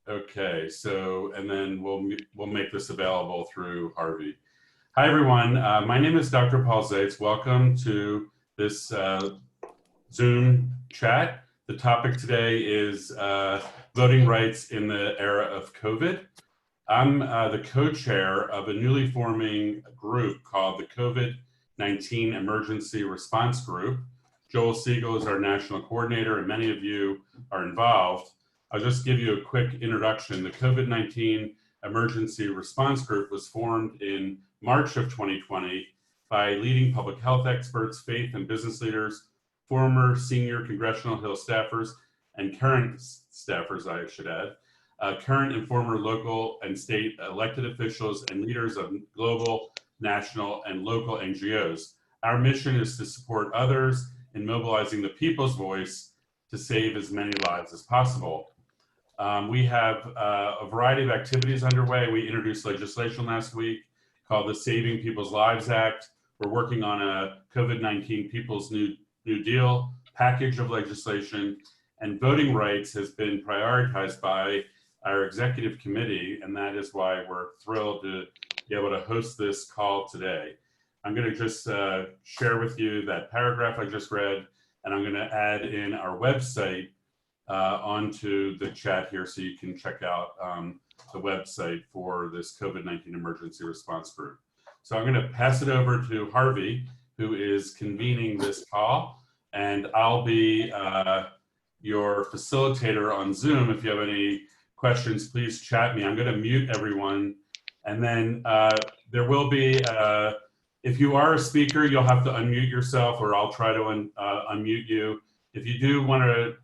Okay, so, and then we'll make this available through Harvey. Hi, everyone. My name is Dr. Paul Zaitz. Welcome to this Zoom chat. The topic today is voting rights in the era of COVID. I'm the co-chair of a newly forming group called the COVID-19 Emergency Response Group. Joel Siegel is our national coordinator, and many of you are involved. I'll just give you a quick introduction. The COVID-19 Emergency Response Group was formed in March of 2020 by leading public health experts, faith and business leaders, former senior Congressional Hill staffers, and current staffers, I should add, current and former local and state elected officials and leaders of global, national, and local NGOs. Our mission is to support others in mobilizing the people's voice to save as many lives as possible. We have a variety of activities underway. We introduced legislation last week called the Saving People's Lives Act. We're working on a COVID-19 People's New Deal package of legislation, and voting rights has been prioritized by our executive committee, and that is why we're thrilled to be able to host this call today. I'm going to just share with you that paragraph I just read, and I'm going to add in our website onto the chat here so you can check out the website for this COVID-19 Emergency Response Group. So I'm going to pass it over to Harvey, who is convening this call, and I'll be your facilitator on Zoom. If you have any questions, please chat me. I'm going to mute everyone, and then there will be, if you are a speaker, you'll have to unmute yourself, or I'll try to unmute you. If you do want to,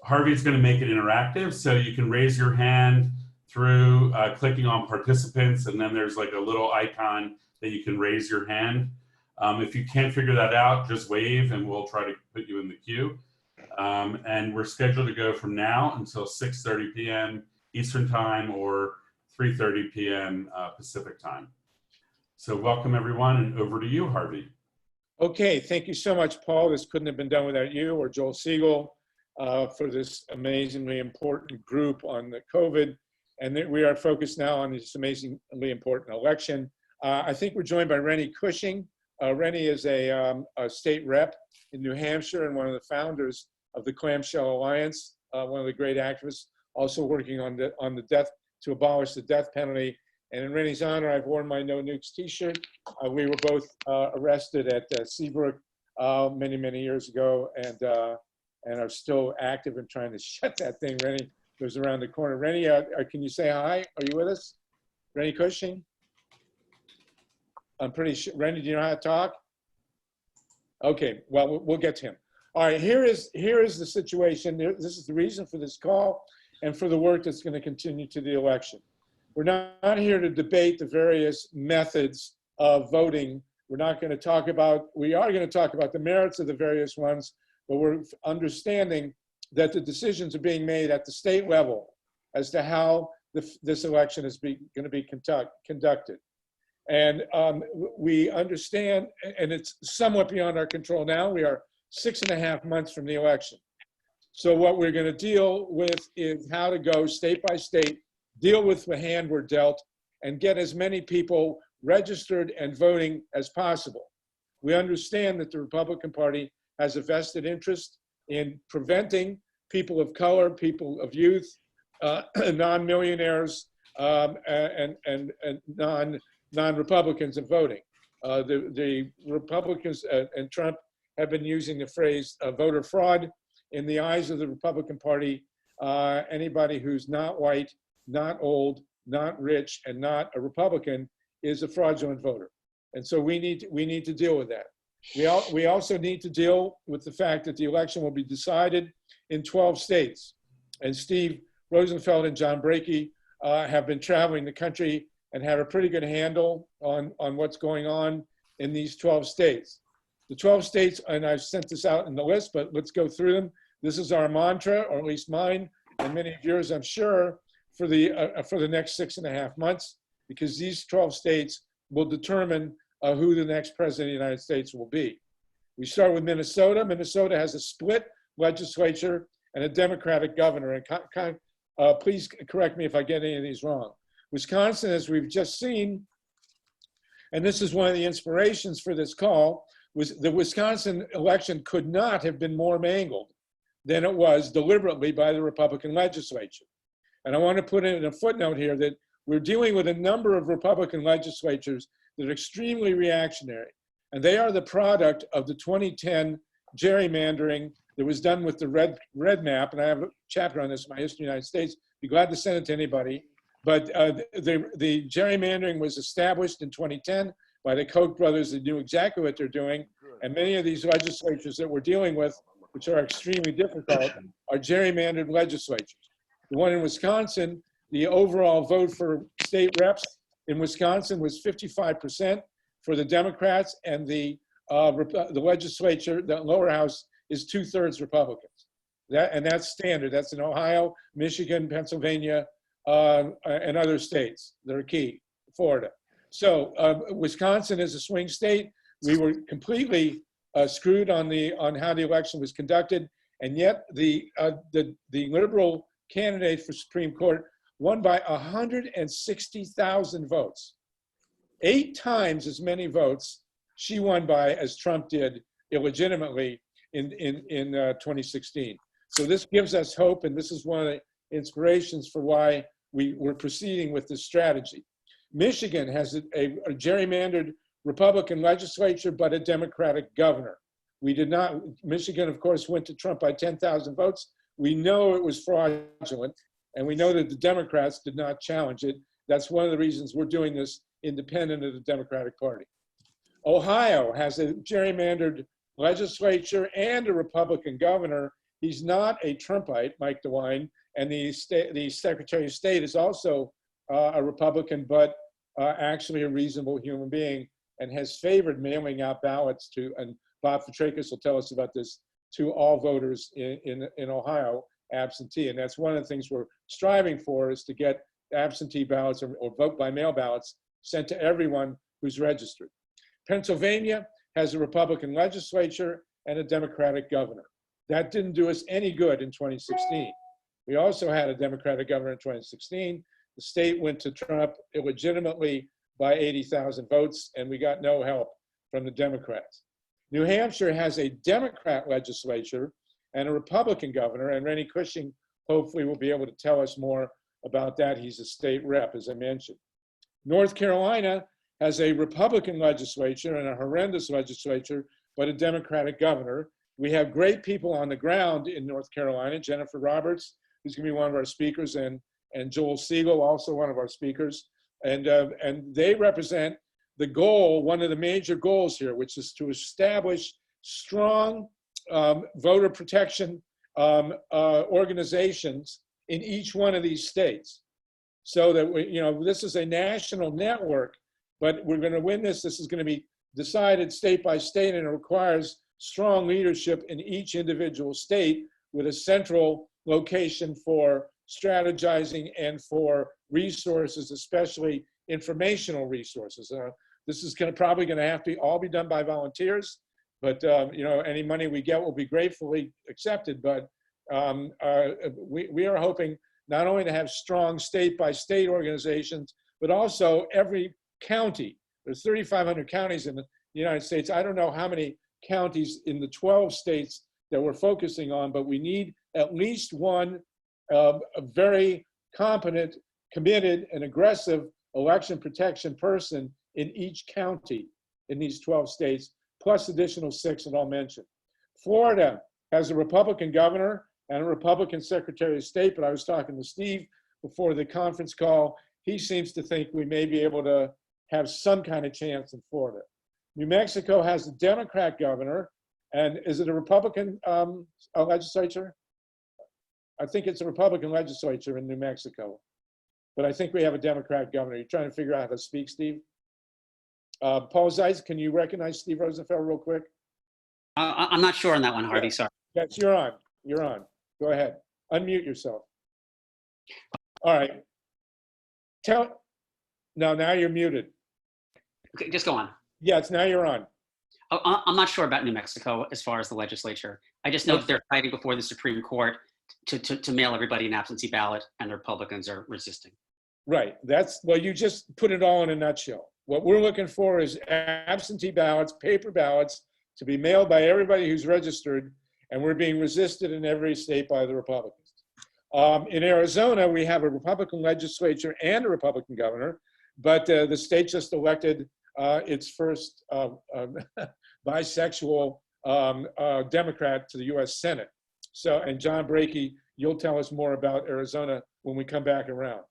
Harvey's going to make it interactive, so you can raise your hand through clicking on participants, and then there's like a little icon that you can raise your hand. If you can't figure that out, just wave and we'll try to put you in the queue. And we're scheduled to go from now until 6:30 p.m. Eastern Time or 3:30 p.m. Pacific Time. So welcome everyone, and over to you, Harvey. Okay, thank you so much, Paul. This couldn't have been done without you or Joel Siegel for this amazingly important group on the COVID. And we are focused now on this amazingly important election. I think we're joined by Rennie Cushing. Rennie is a state rep in New Hampshire and one of the founders of the Clamshell Alliance, one of the great activists, also working on the death, to abolish the death penalty. And in Rennie's honor, I've worn my No Nukes t-shirt. We were both arrested at Seabrook many, many years ago, and are still active in trying to shut that thing. Rennie goes around the corner. Rennie, can you say hi? Are you with us? Rennie Cushing? I'm pretty sure. Rennie, do you know how to talk? Okay, well, we'll get to him. All right, here is the situation. This is the reason for this call and for the work that's going to continue to the election. We're not here to debate the various methods of voting. We're not going to talk about, we are going to talk about the merits of the various ones, but we're understanding that the decisions are being made at the state level as to how this election is going to be conducted. And we understand, and it's somewhat beyond our control now, we are 6.5 months from the election. So what we're going to deal with is how to go state by state, deal with the hand we're dealt, and get as many people registered and voting as possible. We understand that the Republican Party has a vested interest in preventing people of color, people of youth, non-millionaires, and non-Republicans of voting. The Republicans and Trump have been using the phrase voter fraud. In the eyes of the Republican Party, anybody who's not white, not old, not rich, and not a Republican is a fraudulent voter. And so we need to deal with that. We also need to deal with the fact that the election will be decided in 12 states. And Steve Rosenfeld and John Brakey have been traveling the country and have a pretty good handle on what's going on in these 12 states. The 12 states, and I've sent this out in the list, but let's go through them. This is our mantra, or at least mine, and many of yours, I'm sure, for the next 6.5 months, because these 12 states will determine who the next president of the United States will be. We start with Minnesota. Minnesota has a split legislature and a Democratic governor. And please correct me if I get any of these wrong. Wisconsin, as we've just seen, and this is one of the inspirations for this call, was the Wisconsin election could not have been more mangled than it was deliberately by the Republican legislature. And I want to put in a footnote here that we're dealing with a number of Republican legislatures that are extremely reactionary. And they are the product of the 2010 gerrymandering that was done with the red map. And I have a chapter on this in my History of the United States. Be glad to send it to anybody. But the gerrymandering was established in 2010 by the Koch brothers that knew exactly what they're doing. And many of these legislatures that we're dealing with, which are extremely difficult, are gerrymandered legislatures. The one in Wisconsin, the overall vote for state reps in Wisconsin was 55% for the Democrats, and the legislature, the lower house, is 2/3 Republicans. And that's standard. That's in Ohio, Michigan, Pennsylvania, and other states that are key, Florida. So Wisconsin is a swing state. We were completely screwed on how the election was conducted, and yet the liberal candidate for Supreme Court won by 160,000 votes. 8 times as many votes she won by as Trump did illegitimately in 2016. So this gives us hope, and this is one of the inspirations for why we're proceeding with this strategy. Michigan has a gerrymandered Republican legislature, but a Democratic governor. We did not, Michigan, of course, went to Trump by 10,000 votes. We know it was fraudulent, and we know that the Democrats did not challenge it. That's one of the reasons we're doing this independent of the Democratic Party. Ohio has a gerrymandered legislature and a Republican governor. He's not a Trumpite, Mike DeWine, and the Secretary of State is also a Republican, but actually a reasonable human being, and has favored mailing out ballots to, and Bob Petrakis will tell us about this, to all voters in Ohio, absentee. And that's one of the things we're striving for, is to get absentee ballots or vote by mail ballots sent to everyone who's registered. Pennsylvania has a Republican legislature and a Democratic governor. That didn't do us any good in 2016. We also had a Democratic governor in 2016. The state went to Trump illegitimately by 80,000 votes, and we got no help from the Democrats. New Hampshire has a Democrat legislature and a Republican governor, and Rennie Cushing hopefully will be able to tell us more about that. He's a state rep, as I mentioned. North Carolina has a Republican legislature and a horrendous legislature, but a Democratic governor. We have great people on the ground in North Carolina, Jennifer Roberts, who's gonna be one of our speakers, and Joel Siegel, also one of our speakers. And they represent the goal, one of the major goals here, which is to establish strong voter protection organizations in each one of these states. So that, this is a national network, but we're gonna win this. This is gonna be decided state by state, and it requires strong leadership in each individual state with a central location for strategizing and for resources, especially informational resources. This is probably going to have to all be done by volunteers, but any money we get will be gratefully accepted. But we are hoping not only to have strong state-by-state organizations, but also every county. There's 3,500 counties in the United States. I don't know how many counties in the 12 states that we're focusing on, but we need at least one a very competent, committed, and aggressive election protection person in each county in these 12 states, plus additional 6 that I'll mention. Florida has a Republican governor and a Republican Secretary of State, but I was talking to Steve before the conference call. He seems to think we may be able to have some kind of chance in Florida. New Mexico has a Democrat governor, and is it a Republican legislature? I think it's a Republican legislature in New Mexico, but I think we have a Democrat governor. You're trying to figure out how to speak, Steve? Paul Zeitz, can you recognize Steve Rosenfeld real quick? I'm not sure on that one, Harvey, sorry. Yes, you're on. You're on. Go ahead. Unmute yourself. All right. No, now you're muted. Okay, just go on. Yes, now you're on. I'm not sure about New Mexico as far as the legislature. I just know that they're fighting before the Supreme Court to mail everybody an absentee ballot, and the Republicans are resisting. Right. Well, you just put it all in a nutshell. What we're looking for is absentee ballots, paper ballots, to be mailed by everybody who's registered, and we're being resisted in every state by the Republicans. In Arizona, we have a Republican legislature and a Republican governor, but the state just elected its first bisexual Democrat to the U.S. Senate. So, and John Brakey, you'll tell us more about Arizona when we come back around.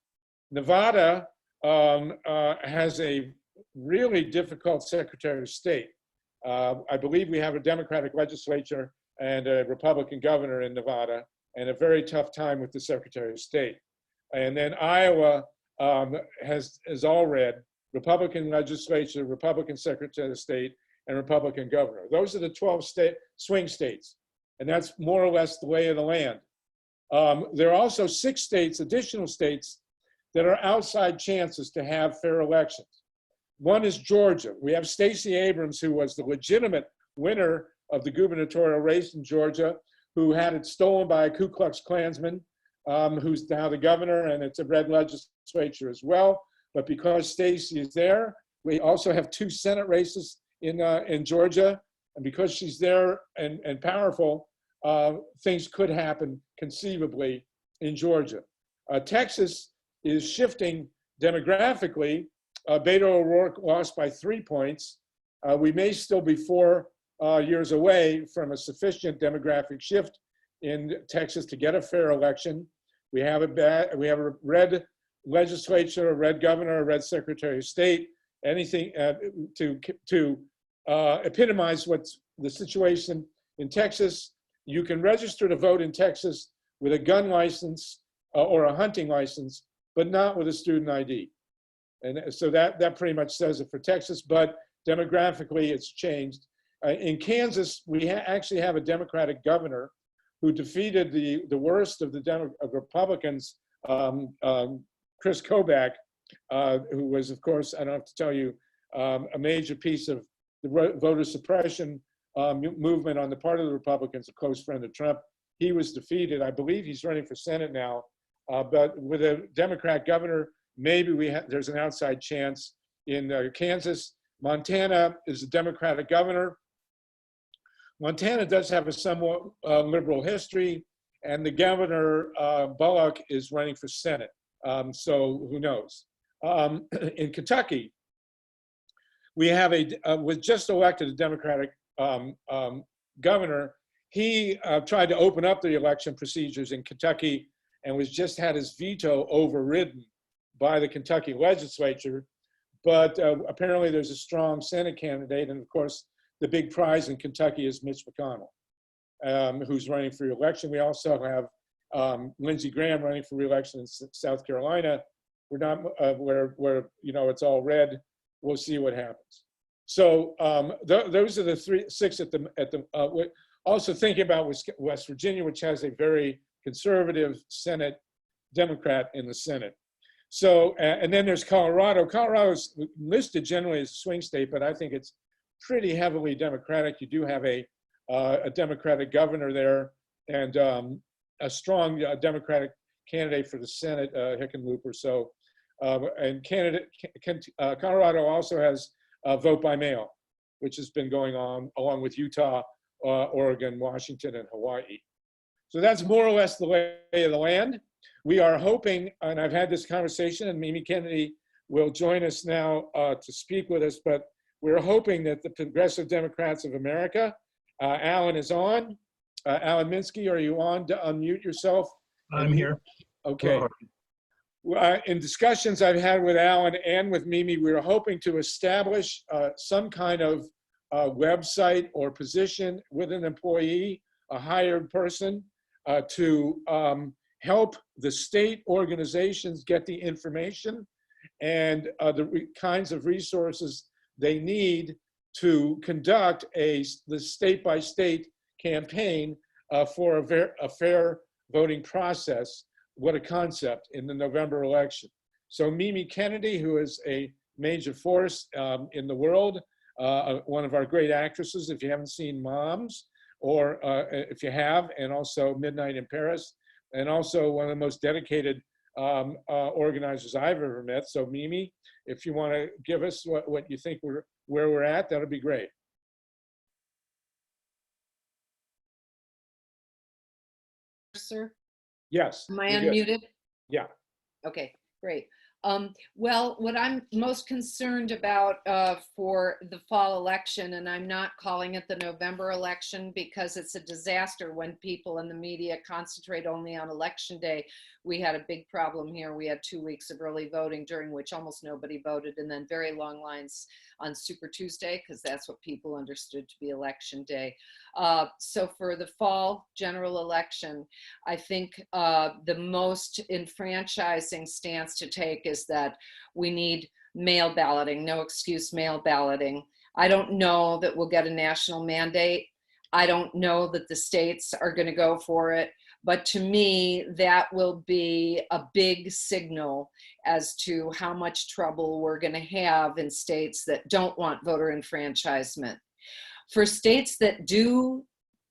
Nevada has a really difficult Secretary of State. I believe we have a Democratic legislature and a Republican governor in Nevada, and a very tough time with the Secretary of State. And then Iowa is all red: Republican legislature, Republican Secretary of State, and Republican governor. Those are the 12 swing states, and that's more or less the lay of the land. There are also 6 states, additional states, that are outside chances to have fair elections. One is Georgia. We have Stacey Abrams, who was the legitimate winner of the gubernatorial race in Georgia, who had it stolen by a Ku Klux Klansman, who's now the governor, and it's a red legislature as well. But because Stacey is there, we also have 2 Senate races in Georgia, and because she's there and powerful, things could happen conceivably in Georgia. Texas is shifting demographically. Beto O'Rourke lost by 3 points. We may still be 4 years away from a sufficient demographic shift in Texas to get a fair election. We have a red legislature, a red governor, a red Secretary of State. Anything to epitomize what's the situation in Texas. You can register to vote in Texas with a gun license or a hunting license, but not with a student ID. And so that pretty much says it for Texas, but demographically it's changed. In Kansas, we actually have a Democratic governor who defeated the worst of the Republicans, Chris Kobach, who was, of course, I don't have to tell you, a major piece of the voter suppression movement on the part of the Republicans, a close friend of Trump. He was defeated. I believe he's running for Senate now, but with a Democrat governor, maybe there's an outside chance in Kansas. Montana is a Democratic governor. Montana does have a somewhat liberal history, and the governor, Bullock, is running for Senate. So who knows? In Kentucky, we have was just elected a Democratic governor. He tried to open up the election procedures in Kentucky and just had his veto overridden by the Kentucky legislature. But apparently there's a strong Senate candidate, and of course, the big prize in Kentucky is Mitch McConnell, who's running for re-election. We also have Lindsey Graham running for re-election in South Carolina. We're not where it's all red. We'll see what happens. So those are the 6 at the. Also thinking about West Virginia, which has a very conservative Senate Democrat in the Senate. So and then there's Colorado. Colorado's listed generally as a swing state, but I think it's pretty heavily Democratic. You do have a Democratic governor there, and a strong Democratic candidate for the Senate, Hickenlooper. So, and Colorado also has vote by mail, which has been going on along with Utah, Oregon, Washington, and Hawaii. So that's more or less the lay of the land. We are hoping, and I've had this conversation, and Mimi Kennedy will join us now to speak with us, but we're hoping that the Progressive Democrats of America, Alan is on. Alan Minsky, are you on to unmute yourself? I'm here. Okay. In discussions I've had with Alan and with Mimi, we were hoping to establish some kind of website or position with an employee, a hired person, to help the state organizations get the information and the kinds of resources they need to conduct the state-by-state campaign for a fair voting process. What a concept in the November election. So Mimi Kennedy, who is a major force in the world, one of our great actresses, if you haven't seen Moms, or if you have, and also Midnight in Paris, and also one of the most dedicated organizers I've ever met. So Mimi, if you want to give us what you think where we're at, that'll be great. Sir, Yes. am I you're good. unmuted? Yeah. Okay, great. Well, what I'm most concerned about for the fall election, and I'm not calling it the November election because it's a disaster when people in the media concentrate only on election day. We had a big problem here. We had 2 weeks of early voting during which almost nobody voted, and then very long lines on Super Tuesday because that's what people understood to be election day. So for the fall general election, I think the most enfranchising stance to take is that we need mail balloting, no excuse mail balloting. I don't know that we'll get a national mandate. I don't know that the states are going to go for it. But to me, that will be a big signal as to how much trouble we're going to have in states that don't want voter enfranchisement. For states that do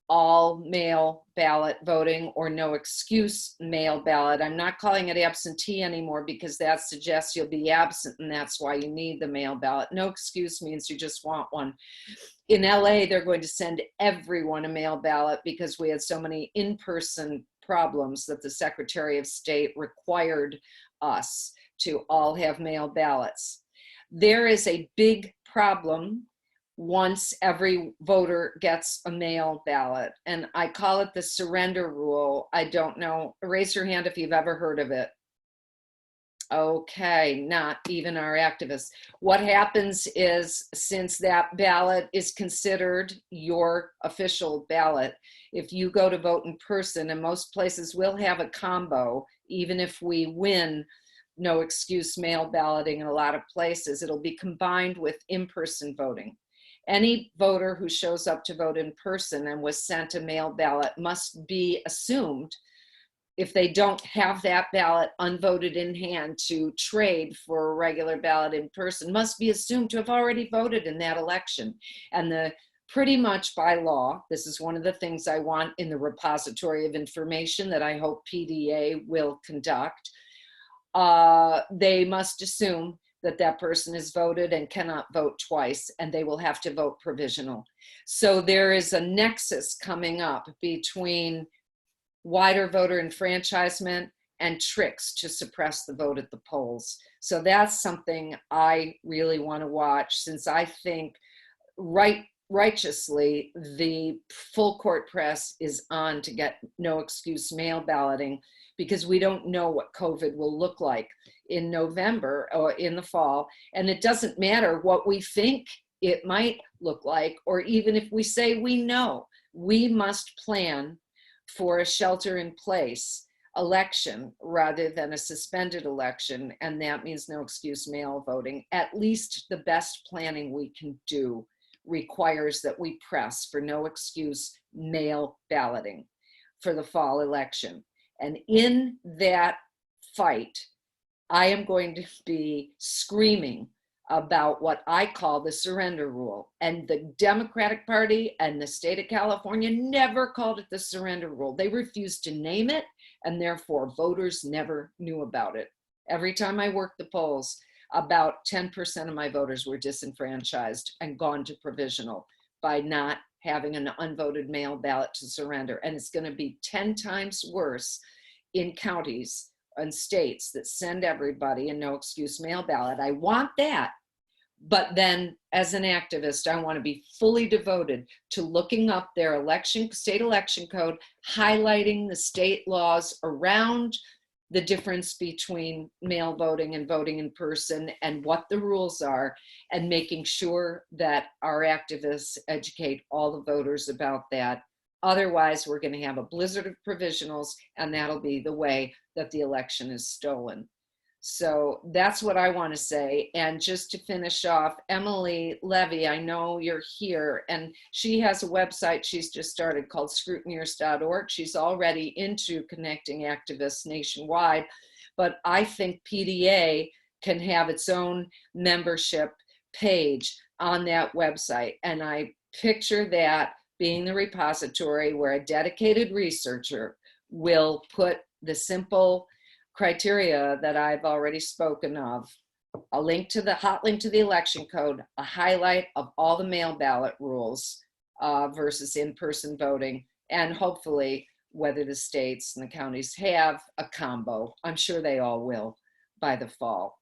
all mail ballot voting or no excuse mail ballot, I'm not calling it absentee anymore because that suggests you'll be absent and that's why you need the mail ballot. No excuse means you just want one. In LA, they're going to send everyone a mail ballot because we had so many in-person problems that the Secretary of State required us to all have mail ballots. There is a big problem once every voter gets a mail ballot, and I call it the surrender rule. I don't know, raise your hand if you've ever heard of it. Okay, not even our activists. What happens is, since that ballot is considered your official ballot, if you go to vote in person, and most places will have a combo, even if we win no excuse mail balloting in a lot of places, it'll be combined with in-person voting. Any voter who shows up to vote in person and was sent a mail ballot must be assumed, if they don't have that ballot unvoted in hand to trade for a regular ballot in person, must be assumed to have already voted in that election. And pretty much by law, this is one of the things I want in the repository of information that I hope PDA will conduct. They must assume that that person has voted and cannot vote twice, and they will have to vote provisional. So there is a nexus coming up between wider voter enfranchisement and tricks to suppress the vote at the polls. So that's something I really want to watch, since I think righteously the full court press is on to get no excuse mail balloting, because we don't know what COVID will look like in November or in the fall. And it doesn't matter what we think it might look like, or even if we say we know. We must plan for a shelter in place election rather than a suspended election. And that means no excuse mail voting. At least the best planning we can do requires that we press for no excuse mail balloting for the fall election. And in that fight, I am going to be screaming about what I call the surrender rule. And the Democratic Party and the state of California never called it the surrender rule. They refused to name it, and therefore voters never knew about it. Every time I worked the polls, about 10% of my voters were disenfranchised and gone to provisional by not having an unvoted mail ballot to surrender. And it's going to be 10 times worse in counties and states that send everybody a no excuse mail ballot. I want that. But then as an activist, I want to be fully devoted to looking up their state election code, highlighting the state laws around the difference between mail voting and voting in person and what the rules are, and making sure that our activists educate all the voters about that. Otherwise, we're going to have a blizzard of provisionals, and that'll be the way that the election is stolen. So that's what I want to say. And just to finish off, Emily Levy, I know you're here, and she has a website she's just started called scrutineers.org. She's already into connecting activists nationwide, but I think PDA can have its own membership page on that website. And I picture that being the repository where a dedicated researcher will put the simple criteria that I've already spoken of, a link to the hot link to the election code, a highlight of all the mail ballot rules versus in-person voting, and hopefully whether the states and the counties have a combo. I'm sure they all will by the fall.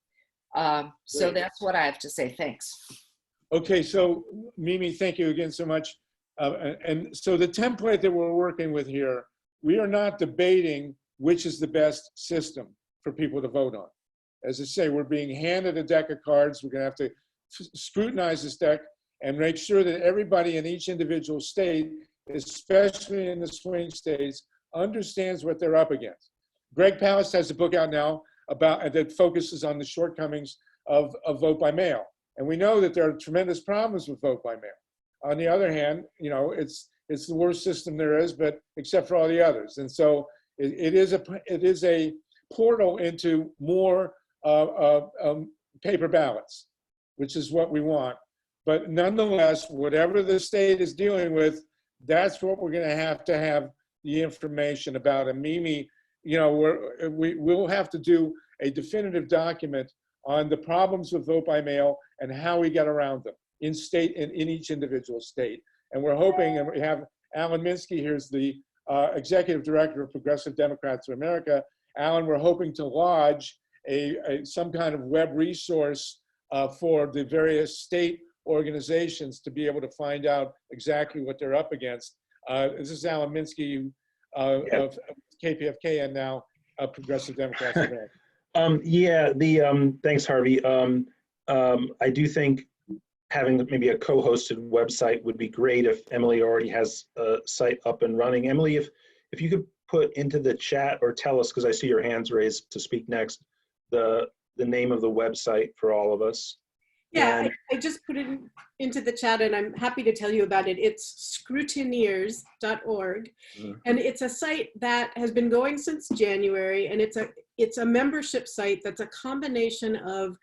So Great. that's what I have to say. Thanks. Okay, so Mimi, thank you again so much. And so the template that we're working with here, we are not debating which is the best system for people to vote on. As I say, we're being handed a deck of cards. We're gonna have to scrutinize this deck and make sure that everybody in each individual state, especially in the swing states, understands what they're up against. Greg Palast has a book out now about that focuses on the shortcomings of vote by mail. And we know that there are tremendous problems with vote by mail. On the other hand, you know, it's the worst system there is, but except for all the others. And so it is a portal into more paper ballots, which is what we want. But nonetheless, whatever the state is dealing with, that's what we're going to have the information about. And Mimi, you know, we'll have to do a definitive document on the problems with vote by mail and how we get around them in each individual state. And we're hoping, and we have Alan Minsky here, is the executive director of Progressive Democrats of America. Alan, we're hoping to lodge some kind of web resource for the various state organizations to be able to find out exactly what they're up against. This is Alan Minsky of KPFK and now Progressive Democrats of America. Thanks, Harvey. I do think having maybe a co-hosted website would be great if Emily already has a site up and running. Emily, if you could put into the chat or tell us, because I see your hands raised to speak next, the name of the website for all of us. Yeah, I just put it into the chat and I'm happy to tell you about it. It's scrutineers.org. And it's a site that has been going since January, and it's a membership site that's a combination of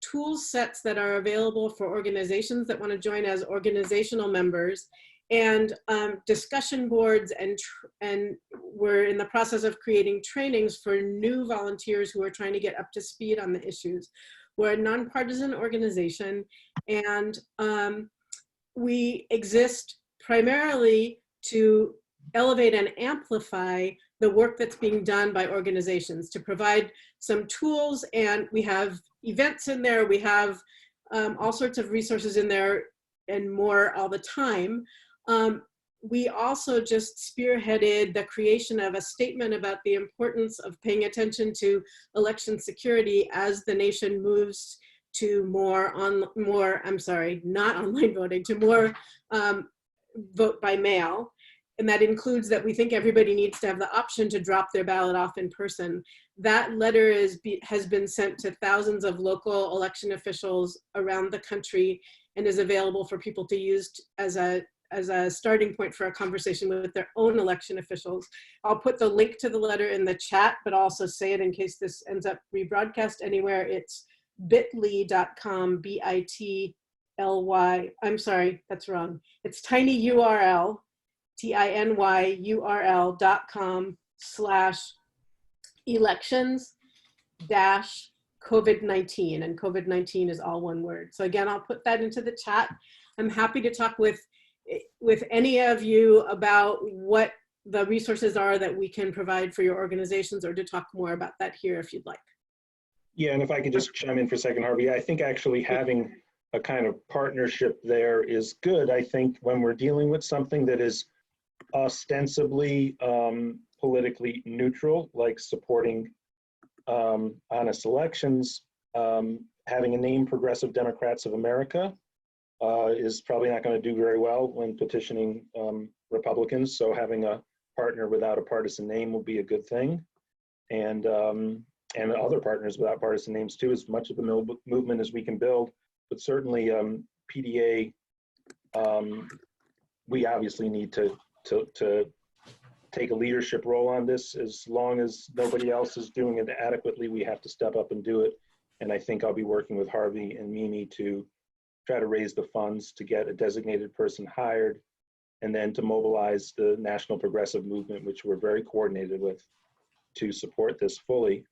tool sets that are available for organizations that want to join as organizational members, and discussion boards, and we're in the process of creating trainings for new volunteers who are trying to get up to speed on the issues. We're a nonpartisan organization, and we exist primarily to elevate and amplify the work that's being done by organizations, to provide some tools, and we have events in there, we have all sorts of resources in there and more all the time. We also just spearheaded the creation of a statement about the importance of paying attention to election security as the nation moves to not online voting, to more vote by mail. And that includes that we think everybody needs to have the option to drop their ballot off in person. That letter has been sent to thousands of local election officials around the country and is available for people to use as a starting point for a conversation with their own election officials. I'll put the link to the letter in the chat, but also say it in case this ends up rebroadcast anywhere. It's bit.ly.com, B-I-T-L-Y. I'm sorry, that's wrong. It's tiny URL, TINYURL.com/elections-COVID-19, and COVID-19 is all one word. So again, I'll put that into the chat. I'm happy to talk with any of you about what the resources are that we can provide for your organizations, or to talk more about that here if you'd like. Yeah, and if I could just chime in for a second, Harvey, I think actually having a kind of partnership there is good. I think when we're dealing with something that is ostensibly politically neutral, like supporting honest elections, having a name Progressive Democrats of America is probably not going to do very well when petitioning Republicans. So having a partner without a partisan name will be a good thing, and other partners without partisan names too, as much of the movement as we can build. But certainly PDA, we obviously need to take a leadership role on this. As long as nobody else is doing it adequately, we have to step up and do it. And I think I'll be working with Harvey and Mimi to try to raise the funds to get a designated person hired, and then to mobilize the National Progressive Movement, which we're very coordinated with. to support this fully.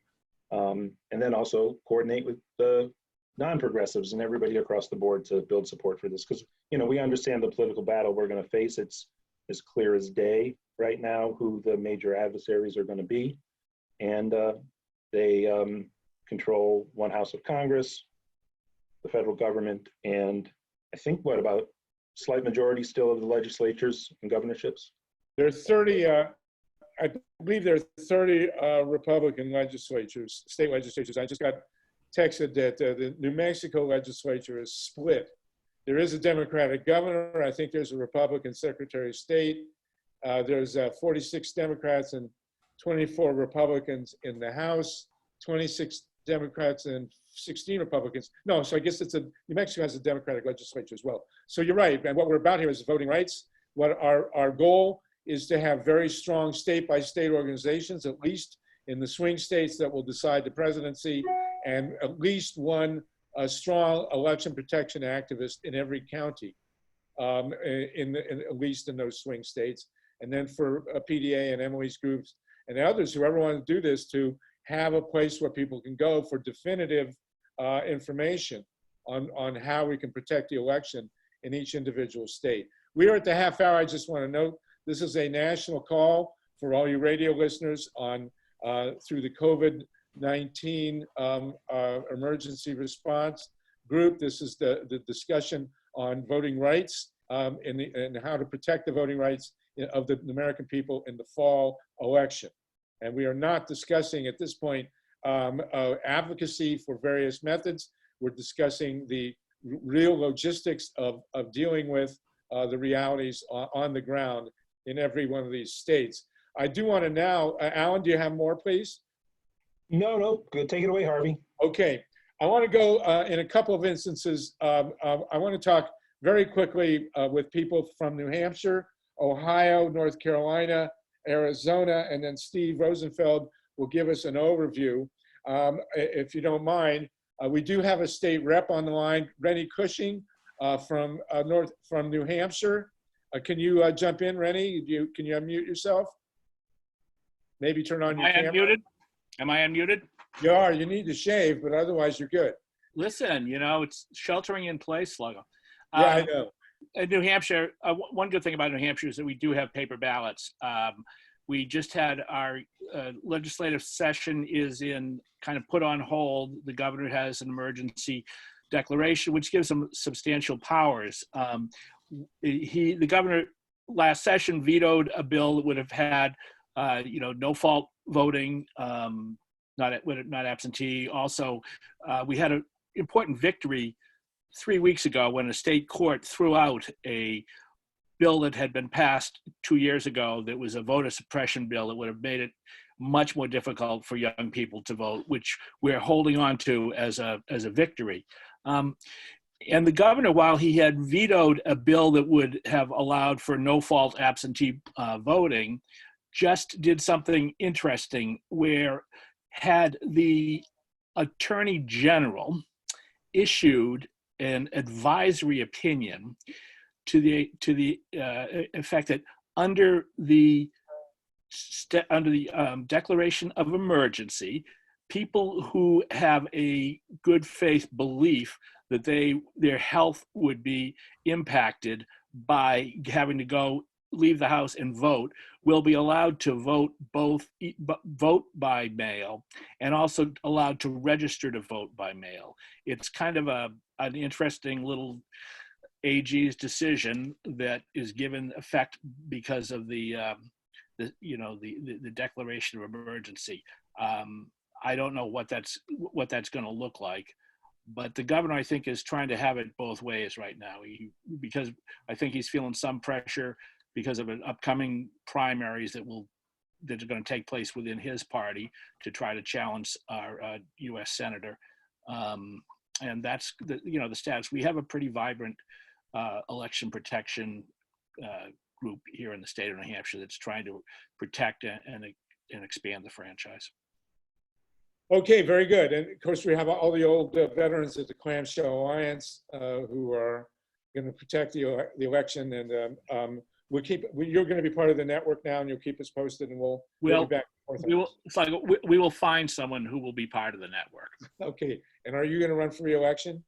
And then also coordinate with the non-progressives and everybody across the board to build support for this. Because, you know, we understand the political battle we're going to face. It's as clear as day right now who the major adversaries are going to be. And they control one house of Congress, the federal government, and I think what about slight majority still of the legislatures and governorships? There are 30, I believe there are 30 Republican legislatures, state legislatures. I just got texted that the New Mexico legislature is split. There is a Democratic governor. I think there's a Republican secretary of state. There's 46 Democrats and 24 Republicans in the House, 26 Democrats and 16 Republicans. No, so I guess New Mexico has a Democratic legislature as well. So you're right, and what we're about here is voting rights. What our goal is to have very strong state-by-state organizations, at least in the swing states that will decide the presidency, and at least one strong election protection activist in every county, at least in those swing states. And then for PDA and Emily's groups and others, whoever want to do this, to have a place where people can go for definitive information on how we can protect the election in each individual state. We are at the half hour. I just want to note, this is a national call for all you radio listeners on through the COVID-19 emergency response group. This is the discussion on voting rights and how to protect the voting rights of the American people in the fall election. And we are not discussing at this point advocacy for various methods. We're discussing the real logistics of dealing with the realities on the ground in every one of these states. I do want to now, Alan, do you have more, please? No, good. Take it away, Harvey. Okay, I want to go in a couple of instances. I want to talk very quickly with people from New Hampshire, Ohio, North Carolina, Arizona, and then Steve Rosenfeld will give us an overview. If you don't mind, we do have a state rep on the line, Rennie Cushing from New Hampshire. Can you jump in, Rennie? Can you unmute yourself? Maybe turn on your camera. Am I unmuted? You are. You need to shave, but otherwise you're good. Listen, you know, it's sheltering in place, Sluggo. Yeah, I know. In New Hampshire, one good thing about New Hampshire is that we do have paper ballots. We just had our legislative session is in kind of put on hold. The governor has an emergency declaration, which gives him substantial powers. The governor last session vetoed a bill that would have had, no fault voting, not absentee. Also, we had an important victory 3 weeks ago when a state court threw out a bill that had been passed 2 years ago that was a voter suppression bill that would have made it much more difficult for young people to vote, which we're holding on to as a victory. And the governor, while he had vetoed a bill that would have allowed for no-fault absentee voting, just did something interesting where had the Attorney General issued an advisory opinion to the effect that under the declaration of emergency, people who have a good faith belief that their health would be impacted by having to leave the house and vote will be allowed to vote by mail and also allowed to register to vote by mail. It's kind of an interesting little AG's decision that is given effect because of the declaration of emergency. I don't know what that's going to look like, but the governor, I think, is trying to have it both ways right now. Because I think he's feeling some pressure because of an upcoming primaries that are going to take place within his party to try to challenge our U.S. senator, and that's the status. We have a pretty vibrant election protection group here in the state of New Hampshire that's trying to protect and expand the franchise. Okay, very good. And of course, we have all the old veterans at the Clamshell Alliance who are going to protect the election. And you're going to be part of the network now, and you'll keep us posted, and we'll be back and forth. We will, it's like we will find someone who will be part of the network, Okay. And are you going to run for re-election?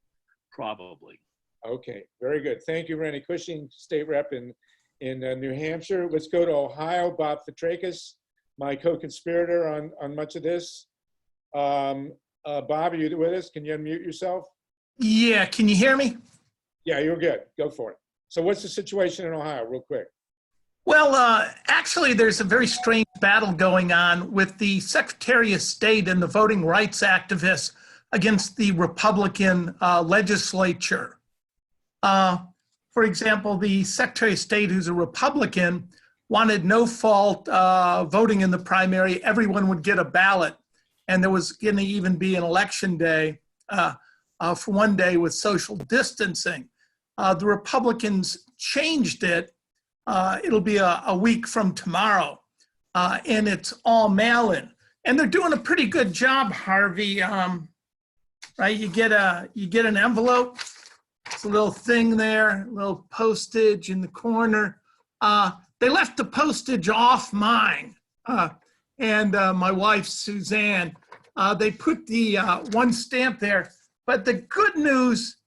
probably. Okay, very good. Thank you, Randy Cushing, state rep in New Hampshire. Let's go to Ohio. Bob Fitrakis, my co-conspirator on much of this. Bob, are you with us? Can you unmute yourself? Yeah, can you hear me? Yeah, you're good. Go for it. So what's the situation in Ohio, real quick? Well, actually, there's a very strange battle going on with the Secretary of State and the voting rights activists against the Republican legislature. For example, the Secretary of State, who's a Republican, wanted no fault voting in the primary. Everyone would get a ballot. And there was going to even be an election day for one day with social distancing. The Republicans changed it. It'll be a week from tomorrow, and it's all mail-in. And they're doing a pretty good job, Harvey. Right? You get an envelope. It's a little thing there, a little postage in the corner. They left the postage off mine, and my wife Suzanne. They put the one stamp there. But the good news,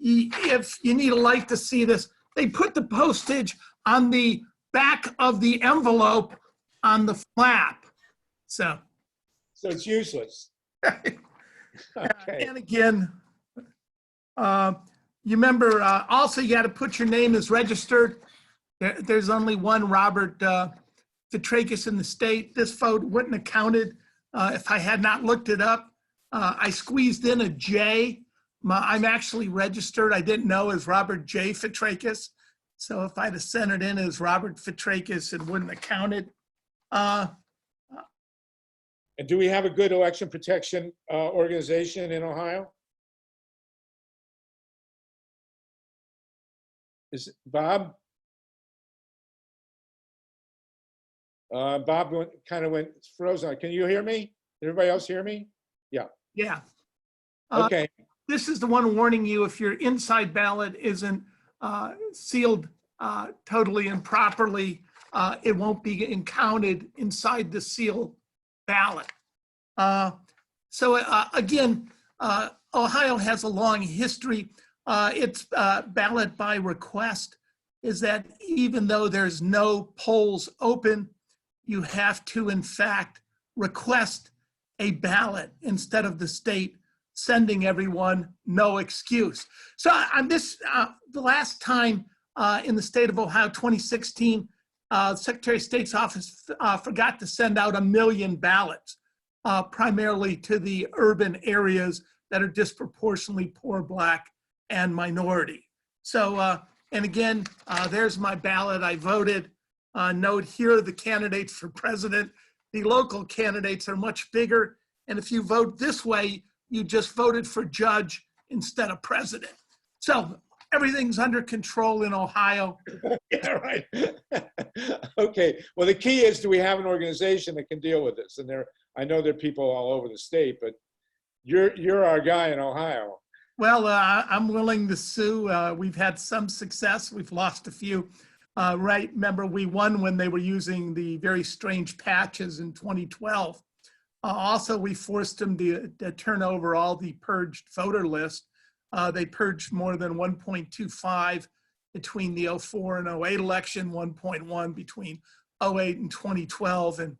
if you need a light to see this, they put the postage on the back of the envelope on the flap. So it's useless. Okay. And again, you remember, also you got to put your name as registered. There's only one Robert Fitrakis in the state. This vote wouldn't have counted if I had not looked it up. I squeezed in a J. I'm actually registered, I didn't know, as Robert J. Fitrakis. So if I'd have sent it in as Robert Fitrakis, it wouldn't have counted. And do we have a good election protection organization in Ohio? Is Bob? Bob kind of went frozen. Can you hear me? Everybody else hear me? Yeah. Yeah. Okay. This is the one warning you if your inside ballot isn't sealed totally and properly, it won't be counted inside the sealed ballot. Again, Ohio has a long history. It's ballot by request is that even though there's no polls open, you have to, in fact, request a ballot instead of the state sending everyone no excuse. So on this, the last time in the state of Ohio, 2016, Secretary of State's office forgot to send out 1 million ballots, primarily to the urban areas that are disproportionately poor, Black, and minority. So, and again, there's my ballot. I voted. Note here are the candidates for president. The local candidates are much bigger. And if you vote this way, you just voted for judge instead of president. So everything's under control in Ohio. Yeah, right. Okay. Well, the key is, do we have an organization that can deal with this? And I know there are people all over the state, but you're our guy in Ohio. Well, I'm willing to sue. We've had some success. We've lost a few. Right. Remember, we won when they were using the very strange patches in 2012. Also, we forced them to turn over all the purged voter list. They purged more than 1.25 between the 04 and 08 election, 1.1 between 08 and 2012. And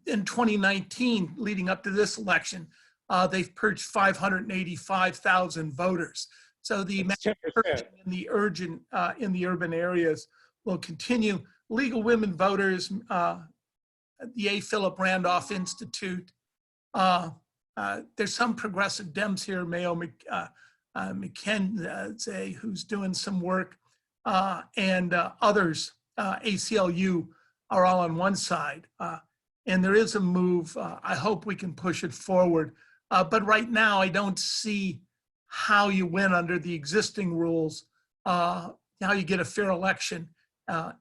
in 2019, leading up to this election, they've purged 585,000 voters. So the purging in the urban areas will continue. Legal women voters, the A. Philip Randolph Institute. There's some progressive Dems here, Mayo McKenzie, who's doing some work, and others, ACLU, are all on one side. And there is a move. I hope we can push it forward. But right now, I don't see how you win under the existing rules, how you get a fair election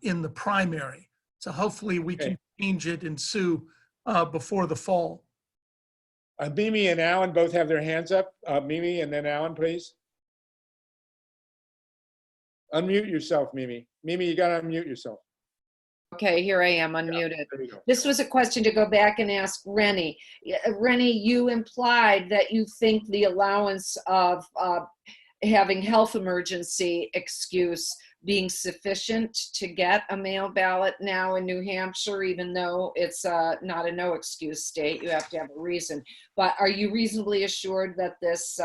in the primary. So hopefully we can change it and sue before the fall. Mimi and Alan both have their hands up. Mimi and then Alan, please. Unmute yourself, Mimi. Mimi, you gotta unmute yourself. Okay, here I am, unmuted. There you go. This was a question to go back and ask Rennie. Rennie, you implied that you think the allowance of having health emergency excuse being sufficient to get a mail ballot now in New Hampshire, even though it's not a no excuse state, you have to have a reason. But are you reasonably assured that this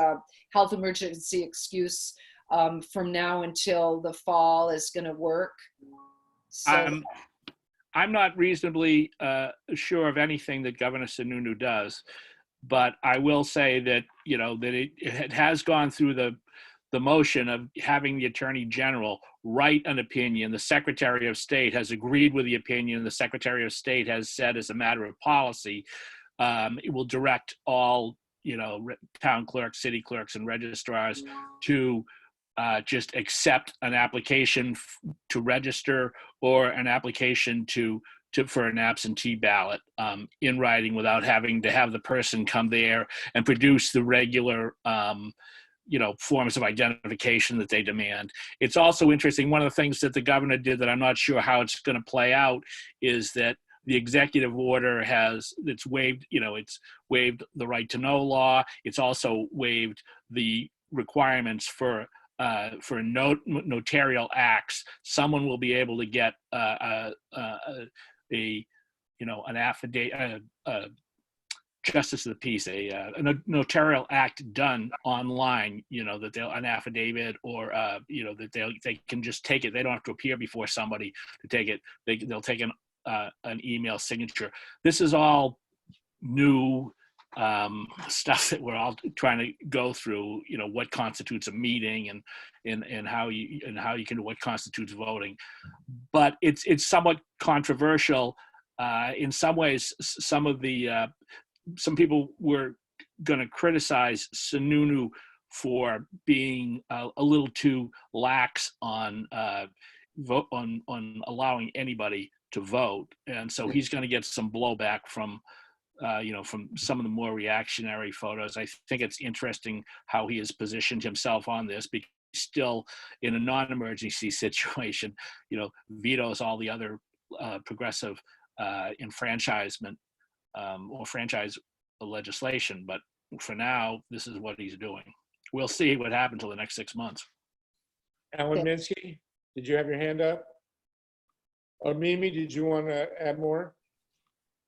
health emergency excuse from now until the fall is going to work? So, I'm not reasonably sure of anything that Governor Sununu does, but I will say that, you know, that it has gone through the motion of having the Attorney General write an opinion. The Secretary of State has agreed with the opinion. The Secretary of State has said, as a matter of policy, it will direct all, you know, town clerks, city clerks, and registrars to just accept an application to register or an application for an absentee ballot in writing, without having to have the person come there and produce the regular you know, forms of identification that they demand. It's also interesting, one of the things that the governor did that I'm not sure how it's going to play out is that the executive order it's waived, you know, it's waived the right to know law. It's also waived the requirements for notarial acts. Someone will be able to get you know, an affidavit, justice of the peace, a notarial act done online, you know, that an affidavit, or you know, that they can just take it. They don't have to appear before somebody to take it. They'll take an email signature. This is all new stuff that we're all trying to go through. You know, what constitutes a meeting, and how you can do what constitutes voting. But it's somewhat controversial in some ways. Some people were going to criticize Sununu for being a little too lax on allowing anybody to vote, and so he's going to get some blowback from you know, from some of the more reactionary photos. I think it's interesting how he has positioned himself on this, because he's still in a non-emergency situation, you know, vetoes all the other progressive enfranchisement or franchise legislation. But for now, this is what he's doing. We'll see what happens till the next 6 months. Alan Minsky, did you have your hand up? Or Mimi, did you want to add more?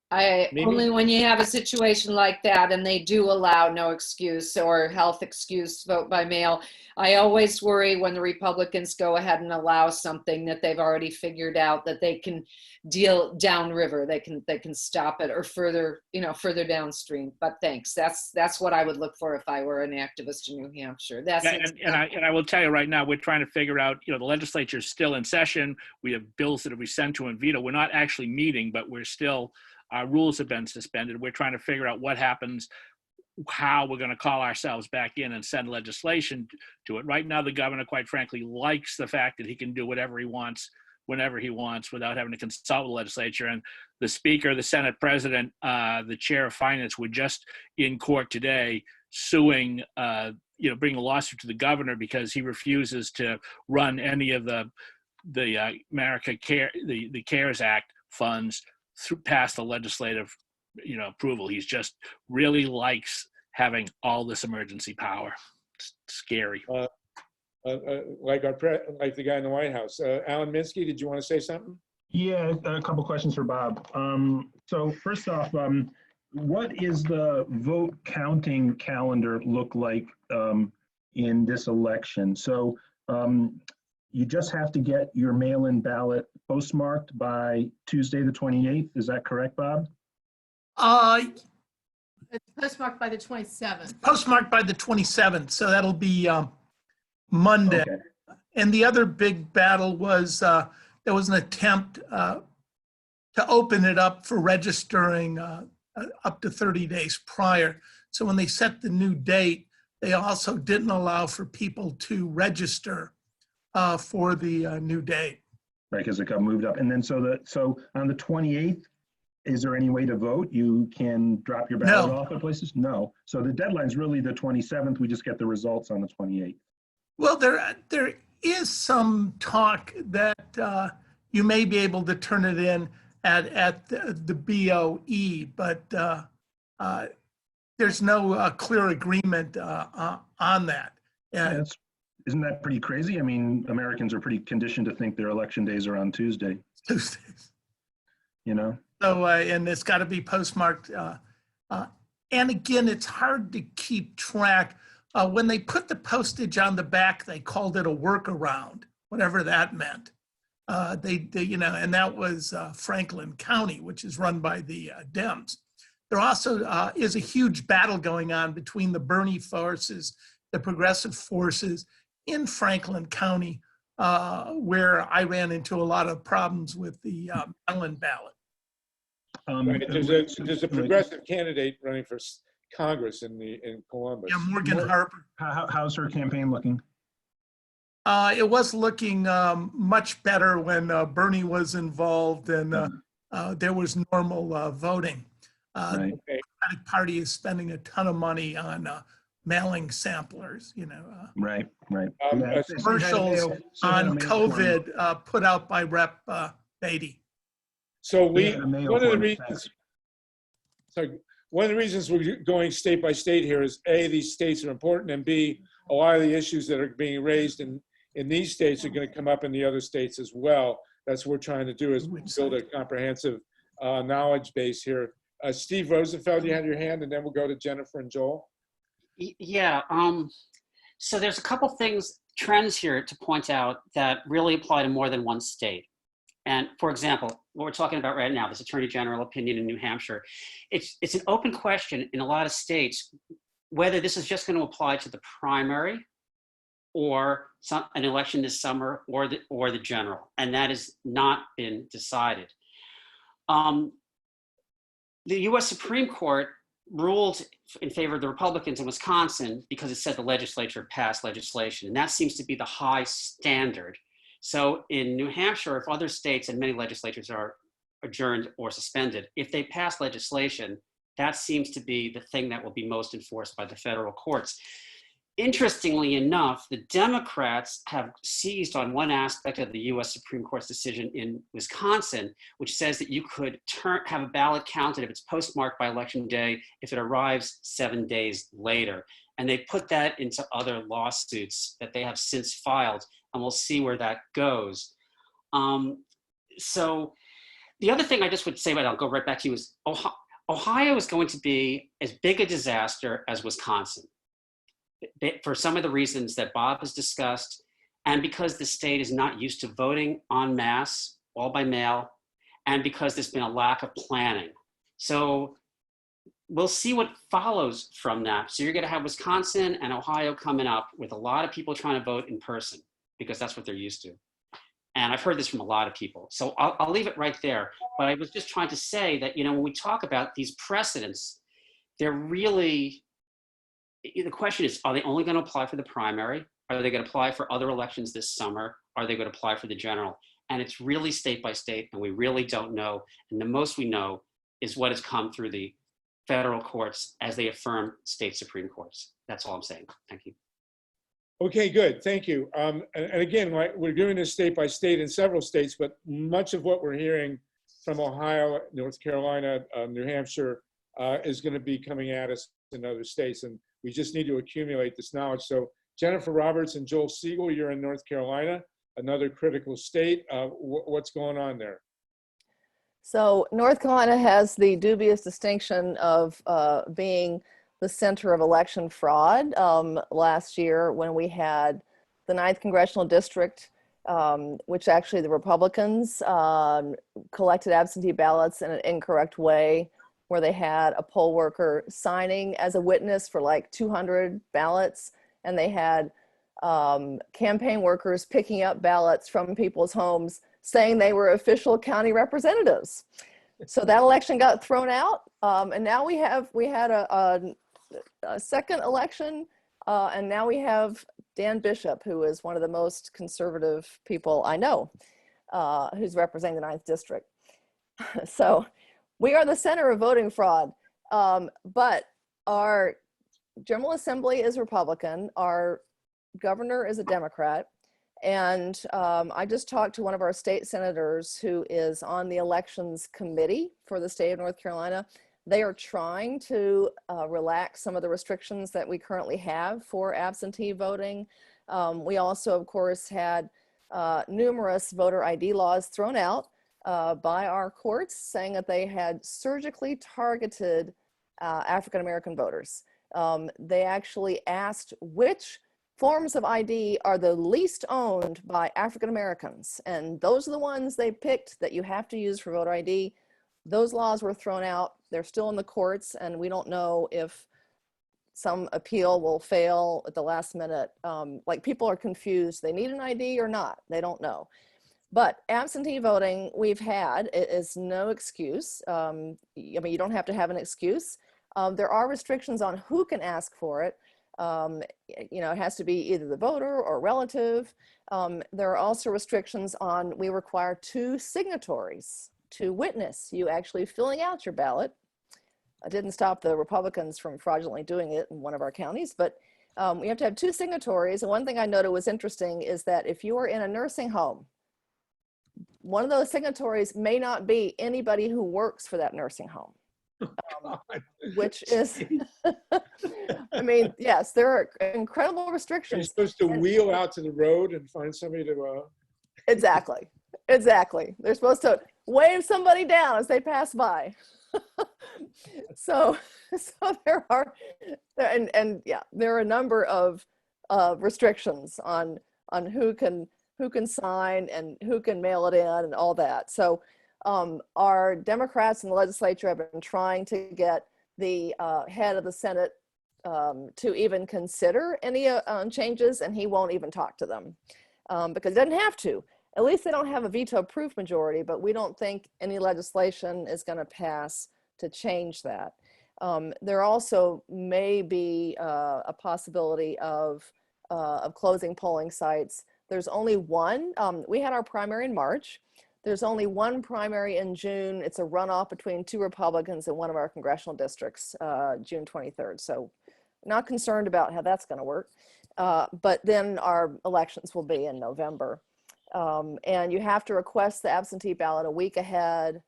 Mimi? Only when you have a situation like that and they do allow no excuse or health excuse vote by mail, I always worry when the Republicans go ahead and allow something that they've already figured out that they can deal downriver. They can stop it, or further, you know, further downstream. But thanks. That's what I would look for if I were an activist in New Hampshire. And I will tell you right now, we're trying to figure out, you know, the legislature is still in session. We have bills that have been sent to and veto. We're not actually meeting, but we're still, our rules have been suspended. We're trying to figure out what happens, how we're going to call ourselves back in and send legislation to it. Right now, the governor, quite frankly, likes the fact that he can do whatever he wants, whenever he wants, without having to consult with the legislature. And the Speaker, the Senate President, the Chair of Finance were just in court today suing, you know, bringing a lawsuit to the governor because he refuses to run any of the CARES Act funds past the legislative, you know, approval. He's just really likes having all this emergency power. It's scary. Like the guy in the White House. Alan Minsky, did you want to say something? Yeah, a couple questions for Bob. So first off, what is the vote counting calendar look like in this election? So you just have to get your mail-in ballot postmarked by Tuesday the 28th. Is that correct, Bob? It's postmarked by the 27th. Postmarked by the 27th, so that'll be Monday. Okay. And the other big battle was there was an attempt to open it up for registering up to 30 days prior. So when they set the new date, they also didn't allow for people to register for the new date. Right, because it got moved up. And then so on the 28th, is there any way to vote? You can drop your ballot off at places? No. So the deadline's really the 27th. We just get the results on the 28th. Well, there is some talk that you may be able to turn it in at the BOE, but there's no clear agreement on that. Yeah, isn't that pretty crazy? I mean, Americans are pretty conditioned to think their election days are on Tuesdays. You know? So, and it's got to be postmarked. And again, it's hard to keep track. When they put the postage on the back, they called it a workaround, whatever that meant. They you know, and that was Franklin County, which is run by the Dems. There also is a huge battle going on between the Bernie forces, the progressive forces in Franklin County, where I ran into a lot of problems with the mail-in ballot. Right. There's a progressive candidate running for Congress in Columbus. Yeah, Morgan Harper. How's her campaign looking? It was looking much better when Bernie was involved and there was normal voting. Right. The Democratic Party is spending a ton of money on mailing samplers, you know. Right. Commercials on COVID put out by Rep. Beatty. So one of the reasons we're going state by state here is A, these states are important, and B, a lot of the issues that are being raised in these states are going to come up in the other states as well. That's what we're trying to do, is build a comprehensive knowledge base here. Steve Rosenfeld, you had your hand, and then we'll go to Jennifer and Joel. Yeah, so there's a couple trends here to point out that really apply to more than one state. And for example, what we're talking about right now, this Attorney General opinion in New Hampshire, it's an open question in a lot of states whether this is just going to apply to the primary or an election this summer or the general, and that has not been decided. The U.S. Supreme Court ruled in favor of the Republicans in Wisconsin because it said the legislature passed legislation, and that seems to be the high standard. So in New Hampshire, if other states and many legislatures are adjourned or suspended, if they pass legislation, that seems to be the thing that will be most enforced by the federal courts. Interestingly enough, the Democrats have seized on one aspect of the US Supreme Court's decision in Wisconsin, which says that you could have a ballot counted if it's postmarked by election day if it arrives 7 days later. And they put that into other lawsuits that they have since filed, and we'll see where that goes. So the other thing I just would say, but I'll go right back to you, is Ohio is going to be as big a disaster as Wisconsin, for some of the reasons that Bob has discussed, and because the state is not used to voting en masse, all by mail, and because there's been a lack of planning. So we'll see what follows from that. So you're going to have Wisconsin and Ohio coming up with a lot of people trying to vote in person because that's what they're used to. And I've heard this from a lot of people. So I'll leave it right there. But I was just trying to say that, you know, when we talk about these precedents, they're really, the question is, are they only going to apply for the primary? Are they going to apply for other elections this summer? Are they going to apply for the general? And it's really state by state, and we really don't know. And the most we know is what has come through the federal courts as they affirm state Supreme Courts. That's all I'm saying. Thank you. Okay, good. Thank you. And again, we're doing this state by state in several states, but much of what we're hearing from Ohio, North Carolina, New Hampshire is going to be coming at us in other states. And we just need to accumulate this knowledge. So Jennifer Roberts and Joel Siegel, you're in North Carolina, another critical state. What's going on there? So North Carolina has the dubious distinction of being the center of election fraud. Last year when we had the 9th Congressional District, which actually the Republicans collected absentee ballots in an incorrect way, where they had a poll worker signing as a witness for like 200 ballots, and they had campaign workers picking up ballots from people's homes saying they were official county representatives. So that election got thrown out, and now we had a second election, and now we have Dan Bishop, who is one of the most conservative people I know, who's representing the 9th District. So we are the center of voting fraud, but our General Assembly is Republican, our governor is a Democrat, And I just talked to one of our state senators who is on the elections committee for the state of North Carolina. They are trying to relax some of the restrictions that we currently have for absentee voting. We also, of course, had numerous voter ID laws thrown out by our courts saying that they had surgically targeted African-American voters. They actually asked which forms of ID are the least owned by African Americans. And those are the ones they picked that you have to use for voter ID. Those laws were thrown out. They're still in the courts, and we don't know if some appeal will fail at the last minute. Like, people are confused. They need an ID or not. They don't know. But absentee voting we've had, it is no excuse. I mean, you don't have to have an excuse. There are restrictions on who can ask for it. You know, it has to be either the voter or relative. There are also restrictions on, we require 2 signatories to witness you actually filling out your ballot. I didn't stop the Republicans from fraudulently doing it in one of our counties, but we have to have 2 signatories. And one thing I noted was interesting is that if you are in a nursing home, one of those signatories may not be anybody who works for that nursing home. Which is, I mean, yes, there are incredible You're restrictions. supposed to wheel out to the road and find somebody to. Exactly. They're supposed to wave somebody down as they pass by. So there are, and yeah, there are a number of restrictions on who can sign and who can mail it in and all that. So our Democrats in the legislature have been trying to get the head of the Senate to even consider any changes, and he won't even talk to them because he doesn't have to. At least they don't have a veto-proof majority, but we don't think any legislation is going to pass to change that. There also may be a possibility of closing polling sites. There's only one. We had our primary in March. There's only one primary in June. It's a runoff between 2 Republicans in one of our congressional districts, June 23rd. So not concerned about how that's going to work. But then our elections will be in November. And you have to request the absentee ballot a week ahead.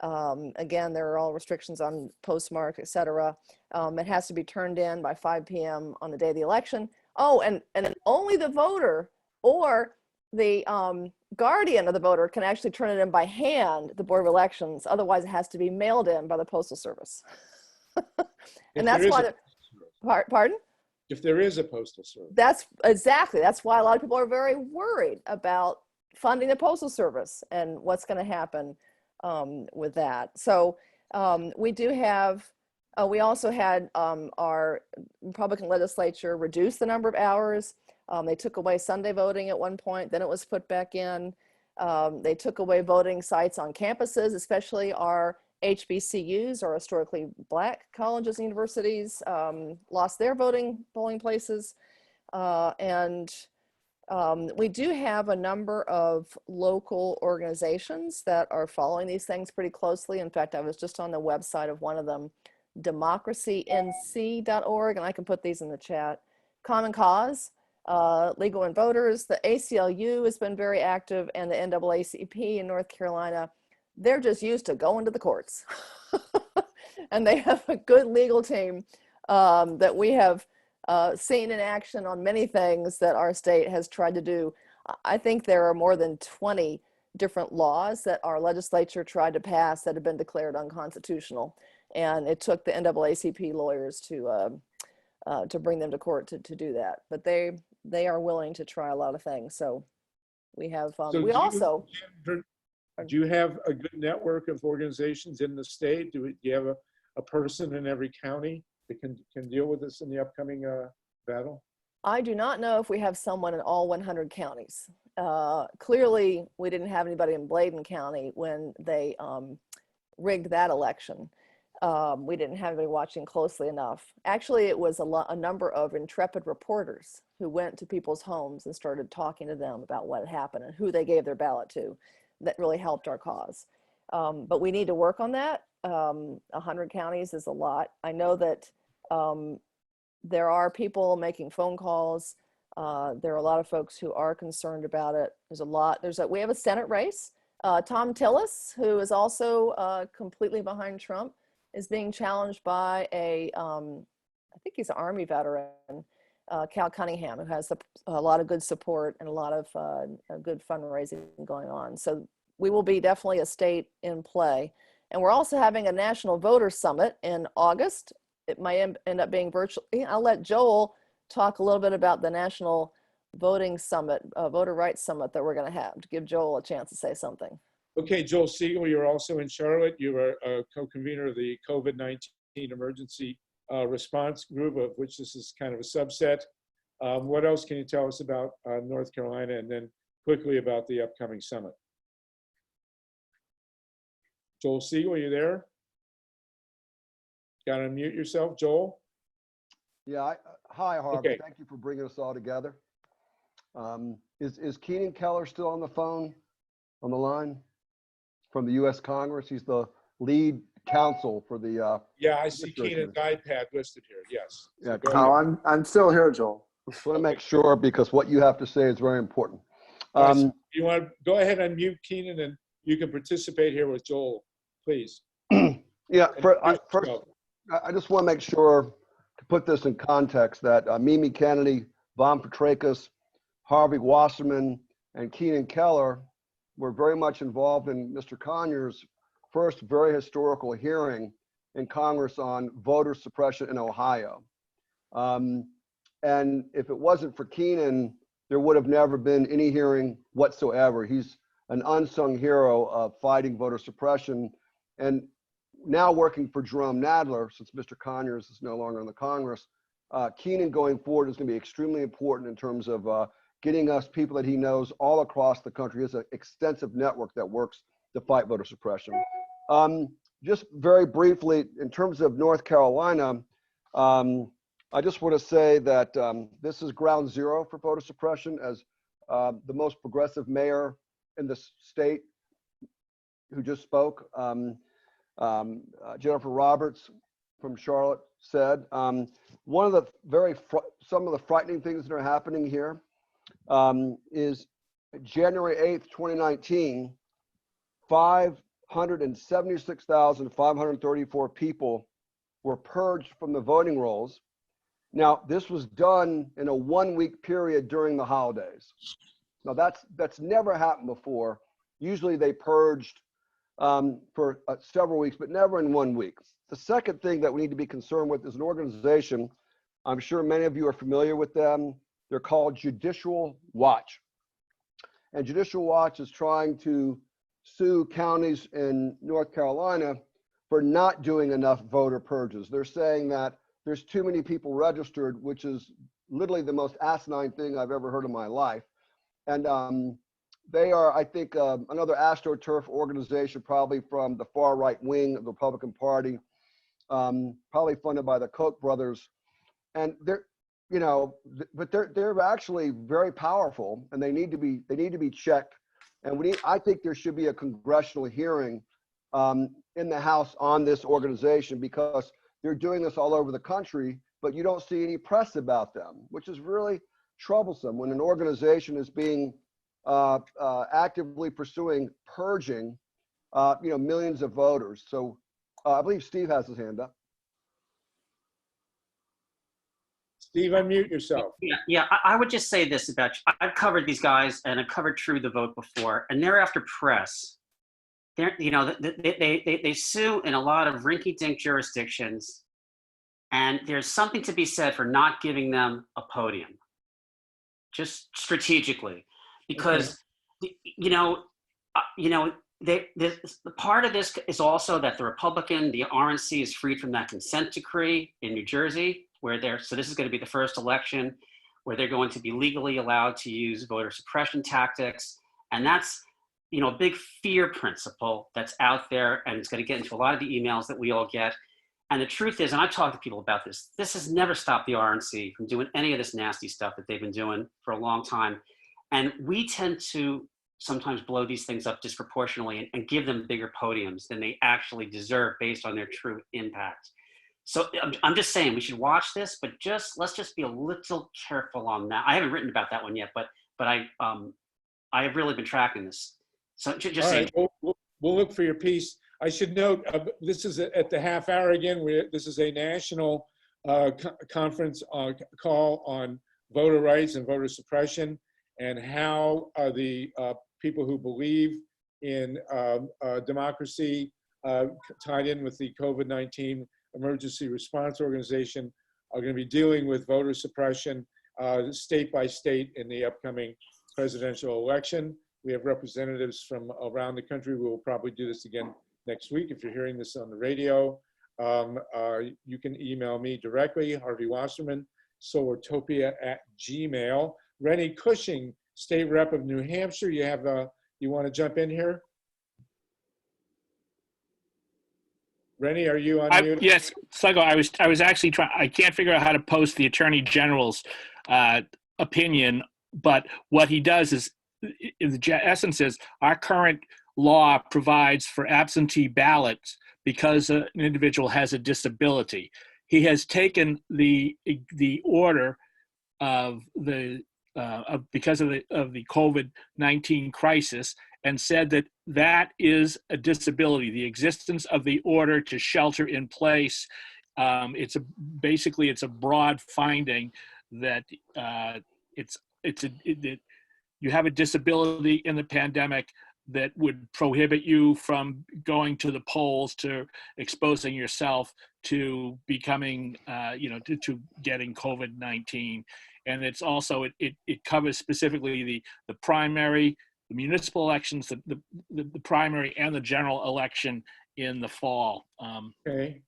Again, there are all restrictions on postmark, et cetera. It has to be turned in by 5 p.m. on the day of the election. Oh, and only the voter or the guardian of the voter can actually turn it in by hand, the Board of Elections. Otherwise, it has to be mailed in by the Postal Service. And that's why, pardon? If there is a postal service. That's exactly. That's why a lot of people are very worried about funding the Postal Service and what's going to happen with that. So we do have, we also had our Republican legislature reduce the number of hours. They took away Sunday voting at one point, then it was put back in. They took away voting sites on campuses, especially our HBCUs, or historically Black colleges and universities, lost their polling places. And we do have a number of local organizations that are following these things pretty closely. In fact, I was just on the website of one of them, democracync.org, and I can put these in the chat. Common Cause, Legal and Voters, the ACLU has been very active, and the NAACP in North Carolina. They're just used to going to the courts. And they have a good legal team that we have seen in action on many things that our state has tried to do. I think there are more than 20 different laws that our legislature tried to pass that have been declared unconstitutional. And it took the NAACP lawyers to bring them to court to do that. But they are willing to try a lot of things. So we have, do you have a good network of organizations in the state? Do you have a person in every county that can deal with this in the upcoming battle? I do not know if we have someone in all 100 counties. Clearly, we didn't have anybody in Bladen County when they rigged that election. We didn't have anybody watching closely enough. Actually, it was a number of intrepid reporters who went to people's homes and started talking to them about what had happened and who they gave their ballot to. That really helped our cause. But we need to work on that. 100 counties is a lot. I know that there are people making phone calls. There are a lot of folks who are concerned about it. We have a Senate race. Tom Tillis, who is also completely behind Trump, is being challenged by I think he's an Army veteran, Cal Cunningham, who has a lot of good support and a lot of good fundraising going on. So we will be definitely a state in play. And we're also having a National Voter Summit in August. It might end up being virtual. I'll let Joel talk a little bit about the National Voting Summit, Voter Rights Summit that we're going to have, to give Joel a chance to say something. Okay, Joel Siegel, you're also in Charlotte. You are a co-convener of the COVID-19 emergency response group, of which this is kind of a subset. What else can you tell us about North Carolina, and then quickly about the upcoming summit? Joel Siegel, are you there? Got to unmute yourself, Joel. Yeah. Hi, Harvey. Okay. Thank you for bringing us all together. Is Keenan Keller still on the line from the U.S. Congress? He's the lead counsel for the. Yeah, I see Keenan's iPad listed here. Yes. Yeah. No, I'm still here, Joel. Just want to make sure, because what you have to say is very important. So you want to go ahead and unmute Keenan, and you can participate here with Joel, please. Yeah. First, I just want to make sure to put this in context that Mimi Kennedy, Von Petrakis, Harvey Wasserman, and Keenan Keller were very much involved in Mr. Conyers' first very historical hearing in Congress on voter suppression in Ohio. And if it wasn't for Keenan, there would have never been any hearing whatsoever. He's an unsung hero of fighting voter suppression, and now working for Jerome Nadler, since Mr. Conyers is no longer in the Congress. Keenan going forward is going to be extremely important in terms of getting us people that he knows all across the country. He has an extensive network that works to fight voter suppression. Just very briefly, in terms of North Carolina, I just want to say that this is ground zero for voter suppression, as the most progressive mayor in the state who just spoke, Jennifer Roberts from Charlotte, said. One of the some of the frightening things that are happening here is January 8th, 2019, 576,534 people were purged from the voting rolls. Now, this was done in a 1-week period during the holidays. Now, that's never happened before. Usually they purged for several weeks, but never in 1 week. The second thing that we need to be concerned with is an organization. I'm sure many of you are familiar with them. They're called Judicial Watch. And Judicial Watch is trying to sue counties in North Carolina for not doing enough voter purges. They're saying that there's too many people registered, which is literally the most asinine thing I've ever heard in my life. And they are, I think, another AstroTurf organization, probably from the far right wing of the Republican Party, probably funded by the Koch brothers. And they're, you know, but they're actually very powerful, and they need to be checked. And I think there should be a congressional hearing in the House on this organization, because they're doing this all over the country, but you don't see any press about them, which is really troublesome when an organization is being actively pursuing purging, millions of voters. So I believe Steve has his hand up. Steve, unmute yourself. Yeah. I would just say this about you. I've covered these guys, and I've covered True the Vote before, and they're after press. They sue in a lot of rinky-dink jurisdictions, and there's something to be said for not giving them a podium, just strategically, because the part of this is also that the RNC is freed from that consent decree in New Jersey, so this is going to be the first election where they're going to be legally allowed to use voter suppression tactics, and that's a big fear principle that's out there, and it's going to get into a lot of the emails that we all get. And the truth is, and I've talked to people about this has never stopped the RNC from doing any of this nasty stuff that they've been doing for a long time. And we tend to sometimes blow these things up disproportionately and give them bigger podiums than they actually deserve based on their true impact. So I'm just saying we should watch this, but let's just be a little careful on that. I haven't written about that one yet, but I have really been tracking this. So just All saying. right, we'll look for your piece. I should note, this is at the half hour again. This is a national conference call on voter rights and voter suppression, and how the people who believe in democracy tied in with the COVID-19 Emergency Response Organization are going to be dealing with voter suppression state by state in the upcoming presidential election. We have representatives from around the country. We will probably do this again next week. If you're hearing this on the radio, you can email me directly, Harvey Wasserman, solartopia@gmail. Rennie Cushing, State Rep of New Hampshire, you want to jump in here? Rennie, are you on mute? Yes, Sluggo, I was actually trying. I can't figure out how to post the Attorney General's opinion, but what he does is, in the essence, is our current law provides for absentee ballots because an individual has a disability. He has taken the order of because of the COVID-19 crisis and said that that is a disability. The existence of the order to shelter in place, basically it's a broad finding that you have a disability in the pandemic that would prohibit you from going to the polls, to exposing yourself to becoming, to getting COVID-19. And it's also, it covers specifically the primary, the municipal elections, the primary and the general election in the fall. Okay,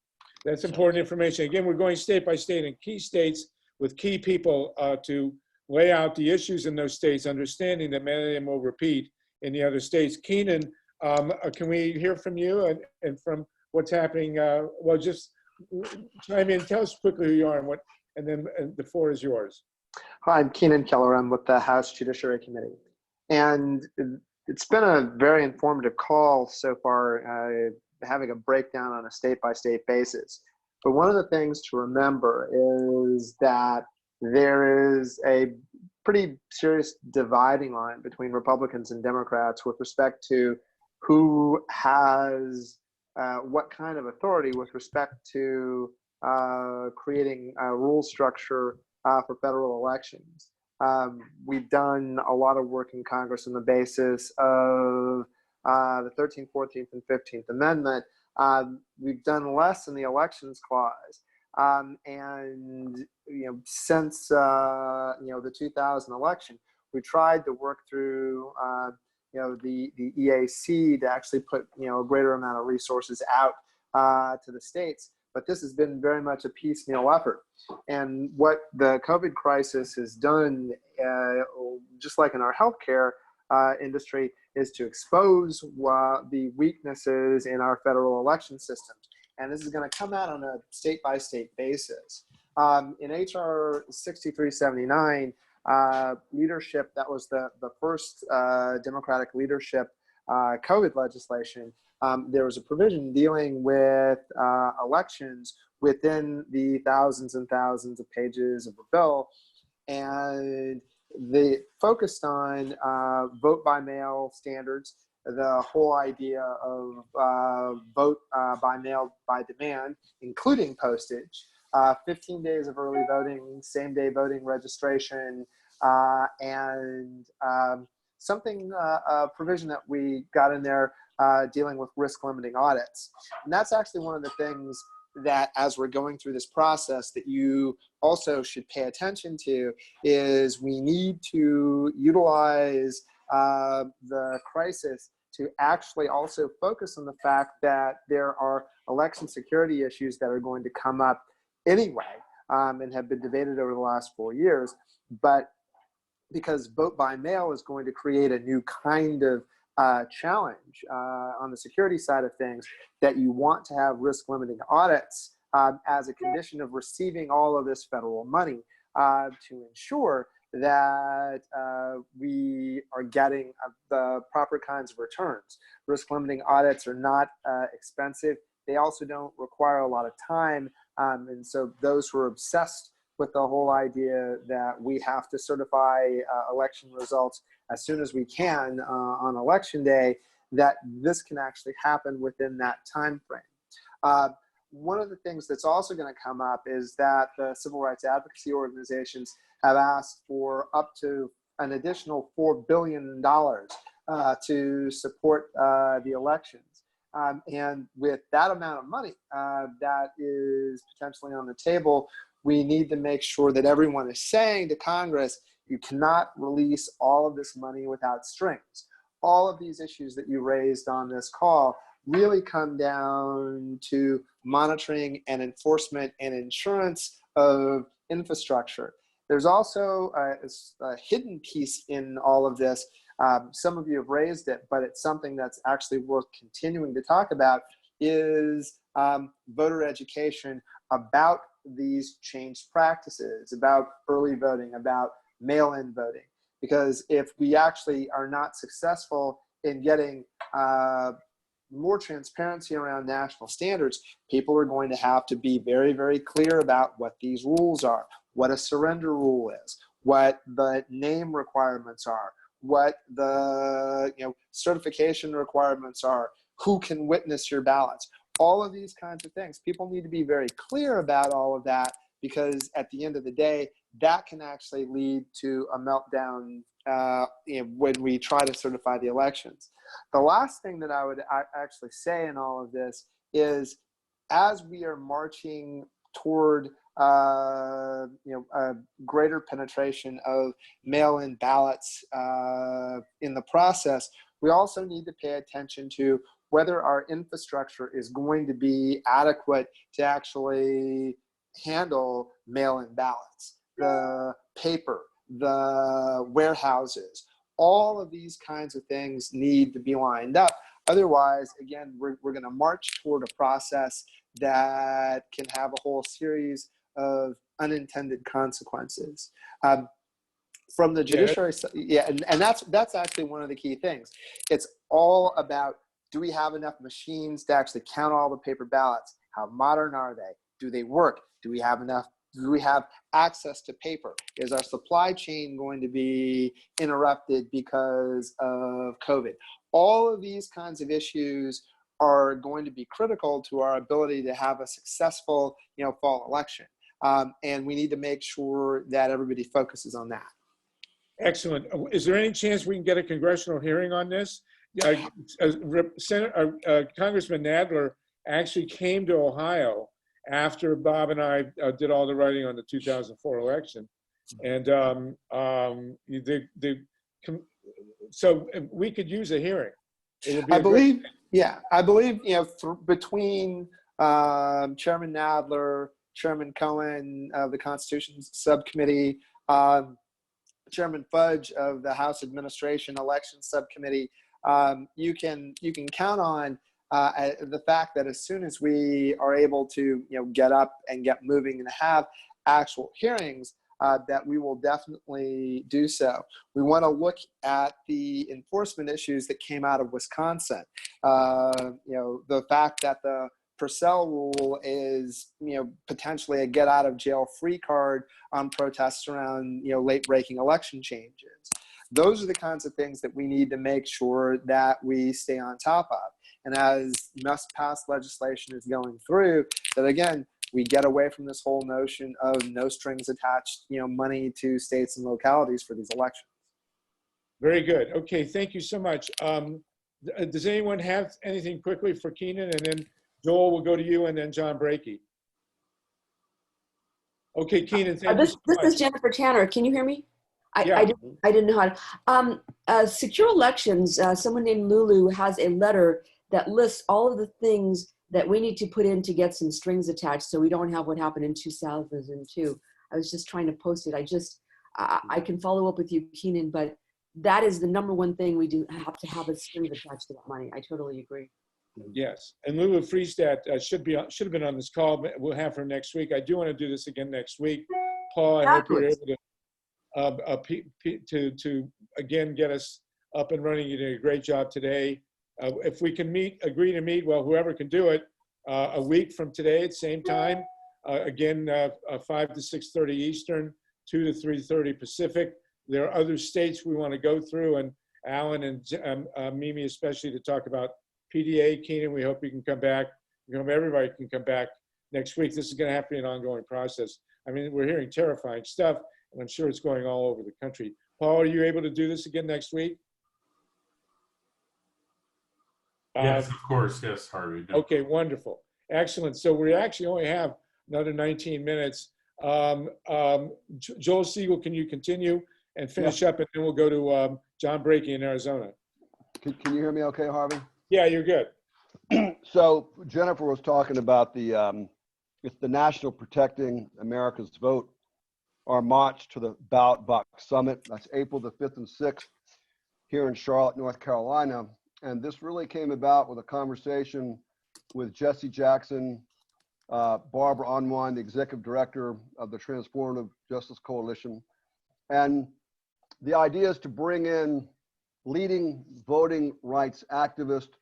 that's important information. Again, we're going state by state in key states with key people to lay out the issues in those states, understanding that many of them will repeat in the other states. Keenan, can we hear from you and from what's happening? Well, just chime in, tell us quickly who you are and then the floor is yours. Hi, I'm Keenan Keller. I'm with the House Judiciary Committee. And it's been a very informative call so far, having a breakdown on a state-by-state basis. But one of the things to remember is that there is a pretty serious dividing line between Republicans and Democrats with respect to who has what kind of authority with respect to creating a rule structure for federal elections. We've done a lot of work in Congress on the basis of the 13th, 14th, and 15th Amendment. We've done less in the Elections Clause. And since the 2000 election, we tried to work through the EAC to actually put a greater amount of resources out to the states. But this has been very much a piecemeal effort. And what the COVID crisis has done, just like in our healthcare industry, is to expose the weaknesses in our federal election systems. And this is going to come out on a state-by-state basis. In HR 6379, leadership, that was the first Democratic leadership COVID legislation, there was a provision dealing with elections within the thousands and thousands of pages of the bill. And they focused on vote by mail standards, the whole idea of vote by mail by demand, including postage, 15 days of early voting, same-day voting registration, and a provision that we got in there dealing with risk-limiting audits. And that's actually one of the things that, as we're going through this process, that you also should pay attention to, is we need to utilize the crisis to actually also focus on the fact that there are election security issues that are going to come up anyway and have been debated over the last 4 years. But because vote by mail is going to create a new kind of challenge on the security side of things, that you want to have risk-limiting audits as a condition of receiving all of this federal money to ensure that we are getting the proper kinds of returns. Risk-limiting audits are not expensive. They also don't require a lot of time And so those who are obsessed with the whole idea that we have to certify election results as soon as we can on election day, that this can actually happen within that time frame. One of the things that's also going to come up is that the civil rights advocacy organizations have asked for up to an additional $4 billion to support the elections. And with that amount of money that is potentially on the table, we need to make sure that everyone is saying to Congress, you cannot release all of this money without strings. All of these issues that you raised on this call really come down to monitoring and enforcement and insurance of infrastructure. There's also a hidden piece in all of this. Some of you have raised it, but it's something that's actually worth continuing to talk about, is voter education about these changed practices, about early voting, about mail-in voting. Because if we actually are not successful in getting more transparency around national standards, people are going to have to be very, very clear about what these rules are, what a surrender rule is, what the name requirements are, what the certification requirements are, who can witness your ballots. All of these kinds of things. People need to be very clear about all of that, because at the end of the day, that can actually lead to a meltdown when we try to certify the elections. The last thing that I would actually say in all of this is, as we are marching toward a greater penetration of mail-in ballots in the process, we also need to pay attention to whether our infrastructure is going to be adequate to actually handle mail-in ballots, the paper, the warehouses. All of these kinds of things need to be lined up. Otherwise, again, we're going to march toward a process that can have a whole series of unintended consequences. From the judiciary, and that's actually one of the key things. It's all about, do we have enough machines to actually count all the paper ballots? How modern are they? Do they work? Do we have enough? Do we have access to paper? Is our supply chain going to be interrupted because of COVID? All of these kinds of issues are going to be critical to our ability to have a successful, fall election. And we need to make sure that everybody focuses on that. Excellent. Is there any chance we can get a congressional hearing on this? Congressman Nadler actually came to Ohio after Bob and I did all the writing on the 2004 election. And so we could use a hearing. I believe, between Chairman Nadler, Chairman Cohen of the Constitution Subcommittee, Chairman Fudge of the House Administration Elections Subcommittee, you can count on the fact that as soon as we are able to get up and get moving and have actual hearings, that we will definitely do so. We want to look at the enforcement issues that came out of Wisconsin. The fact that the Purcell rule is potentially a get out of jail free card on protests around late breaking election changes. Those are the kinds of things that we need to make sure that we stay on top of. And as must-pass legislation is going through, that again, we get away from this whole notion of no strings attached, money to states and localities for these elections. Very good. Okay, thank you so much. Does anyone have anything quickly for Keenan? And then Joel will go to you, and then John Brakey. Okay, Keenan, thank you so much. This is Jennifer Tanner. Can you hear me? Yeah. I didn't know how to. Secure Elections, someone named Lulu has a letter that lists all of the things that we need to put in to get some strings attached so we don't have what happened in 2002. I was just trying to post it. I can follow up with you, Keenan, but that is the number one thing we do have to have, is strings attached to that money. I totally agree. Yes, and Lulu Friestadt should have been on this call, but we'll have her next week. I do want to do this again next week. Paul, I hope you're able to again get us up and running. You did a great job today. If we can agree to meet, well, whoever can do it, a week from today at the same time, Again, 5 to 6:30 Eastern, 2 to 3:30 Pacific. There are other states we want to go through, and Alan and Mimi especially, to talk about PDA. Keenan, we hope you can come back. We hope everybody can come back next week. This is going to have to be an ongoing process. I mean, we're hearing terrifying stuff, and I'm sure it's going all over the country. Paul, are you able to do this again next week? Yes, of course. Yes, Harvey. Okay, wonderful. Excellent. So we actually only have another 19 minutes. Joel Siegel, can you continue and finish up, and then we'll go to John Brakey in Arizona. Can you hear me okay, Harvey? Yeah, you're good. So Jennifer was talking about it's the National Protecting America's Vote, our march to the Ballot Box Summit. That's April the 5th and 6th here in Charlotte, North Carolina. And this really came about with a conversation with Jesse Jackson, Barbara Unwine, the executive director of the Transformative Justice Coalition. And the idea is to bring in leading voting rights activists,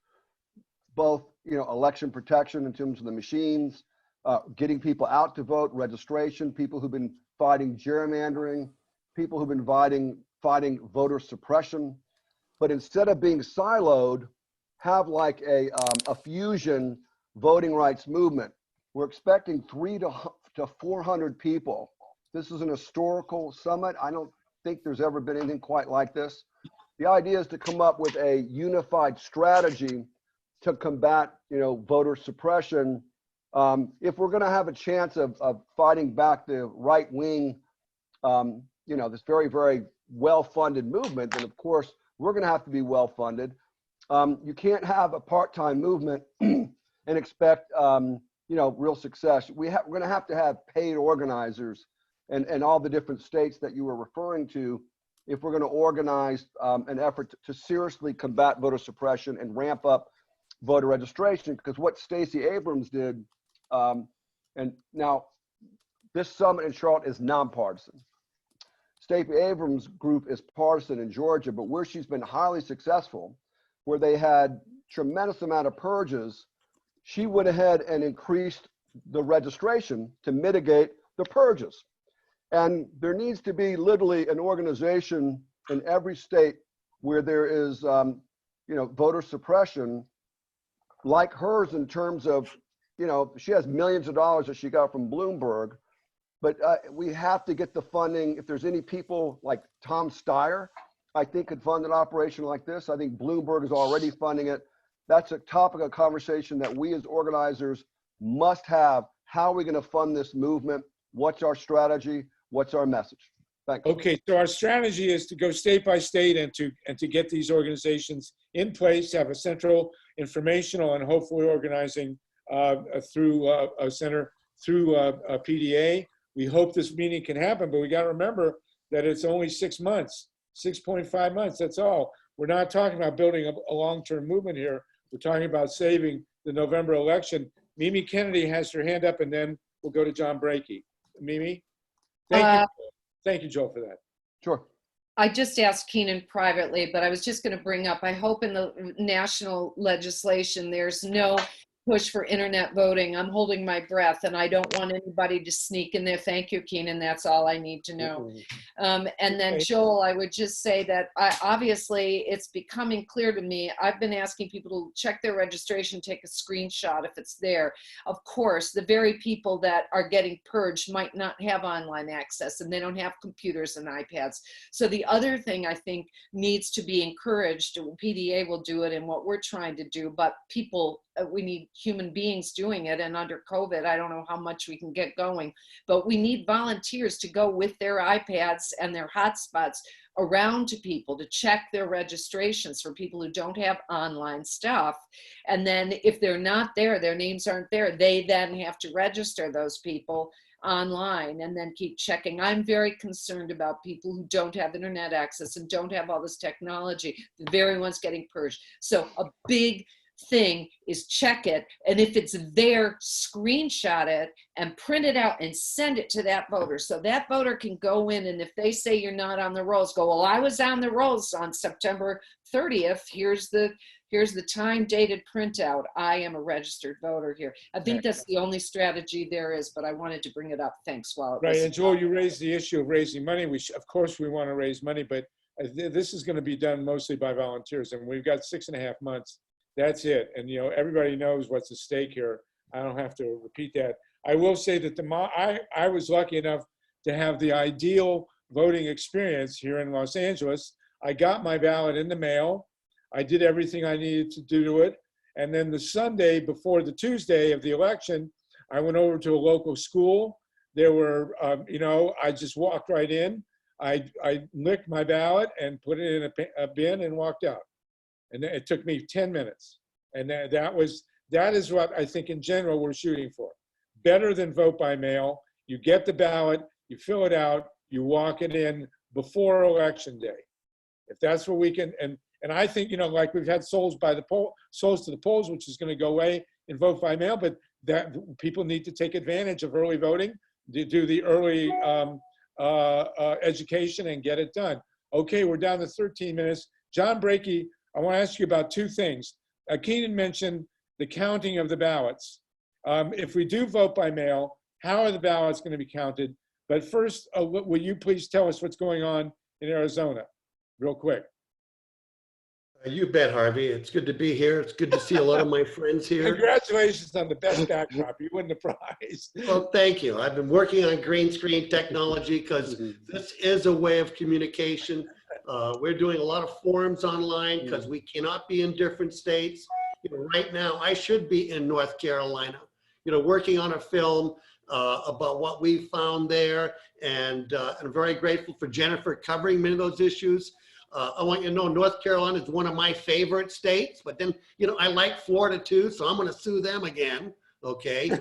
both election protection in terms of the machines, getting people out to vote, registration, people who've been fighting gerrymandering, people who've been fighting voter suppression. But instead of being siloed, have like a fusion voting rights movement. We're expecting 300 to 400 people. This is an historical summit. I don't think there's ever been anything quite like this. The idea is to come up with a unified strategy to combat, voter suppression. If we're going to have a chance of fighting back the right wing, this very, very well-funded movement, then of course we're going to have to be well-funded. You can't have a part-time movement and expect, real success. We're going to have paid organizers and all the different states that you were referring to if we're going to organize an effort to seriously combat voter suppression and ramp up voter registration. Because what Stacey Abrams did, and now this summit in Charlotte is nonpartisan. Stacey Abrams' group is partisan in Georgia, but where she's been highly successful, where they had tremendous amount of purges, she went ahead and increased the registration to mitigate the purges. And there needs to be literally an organization in every state where there is, voter suppression like hers in terms of, she has millions of dollars that she got from Bloomberg, but we have to get the funding. If there's any people like Tom Steyer, I think could fund an operation like this. I think Bloomberg is already funding it. That's a topic of conversation that we as organizers must have. How are we going to fund this movement? What's our strategy? What's our message? Thanks. Okay, so our strategy is to go state by state and to get these organizations in place, have a central informational and hopefully organizing through a center, through a PDA. We hope this meeting can happen, but we got to remember that it's only 6 months, 6.5 months, that's all. We're not talking about building a long-term movement here. We're talking about saving the November election. Mimi Kennedy has her hand up, and then we'll go to John Brakey. Mimi? Thank you, Joel, for that. Sure. I just asked Keenan privately, but I was just going to bring up, I hope in the national legislation, there's no push for internet voting. I'm holding my breath, and I don't want anybody to sneak in there. Thank you, Keenan. That's all I need to know. And then Joel, I would just say that obviously it's becoming clear to me. I've been asking people to check their registration, take a screenshot if it's there. Of course, the very people that are getting purged might not have online access, and they don't have computers and iPads. So the other thing I think needs to be encouraged, PDA will do it in what we're trying to do, but people, we need human beings doing it. And under COVID, I don't know how much we can get going, but we need volunteers to go with their iPads and their hotspots around to people to check their registrations for people who don't have online stuff. And then if they're not there, their names aren't there, they then have to register those people online and then keep checking. I'm very concerned about people who don't have internet access and don't have all this technology, the very ones getting purged. So a big thing is check it, and if it's there, screenshot it and print it out and send it to that voter. So that voter can go in, and if they say you're not on the rolls, go, well, I was on the rolls on September 30th. Here's the time dated printout. I am a registered voter here. I think that's the only strategy there is, but I wanted to bring it up. Thanks. While Right, and Joel, you raised the issue of raising money. Of course we want to raise money, but this is going to be done mostly by volunteers, and we've got 6.5 months. That's it. And everybody knows what's at stake here. I don't have to repeat that. I will say that I was lucky enough to have the ideal voting experience here in Los Angeles. I got my ballot in the mail. I did everything I needed to do to it. And then the Sunday before the Tuesday of the election, I went over to a local school. There were, I just walked right in. I licked my ballot and put it in a bin and walked out. And it took me 10 minutes. And that is what I think in general we're shooting for. Better than vote by mail. You get the ballot, you fill it out, you walk it in before election day. If that's what we can, and I think, like we've had souls to the polls, which is going to go away in vote by mail, but that people need to take advantage of early voting, do the early education and get it done. Okay, we're down to 13 minutes. John Brakey, I want to ask you about two things. Keenan mentioned the counting of the ballots. If we do vote by mail, how are the ballots going to be counted? But first, will you please tell us what's going on in Arizona, real quick? You bet, Harvey. It's good to be here. It's good to see a lot of my friends here. Congratulations on the best backdrop. You win the prize. Well, thank you. I've been working on green screen technology because this is a way of communication. We're doing a lot of forums online because we cannot be in different states. Right now, I should be in North Carolina, working on a film about what we found there. And I'm very grateful for Jennifer covering many of those issues. I want you to know North Carolina is one of my favorite states, but then, I like Florida too, so I'm going to sue them again. Okay.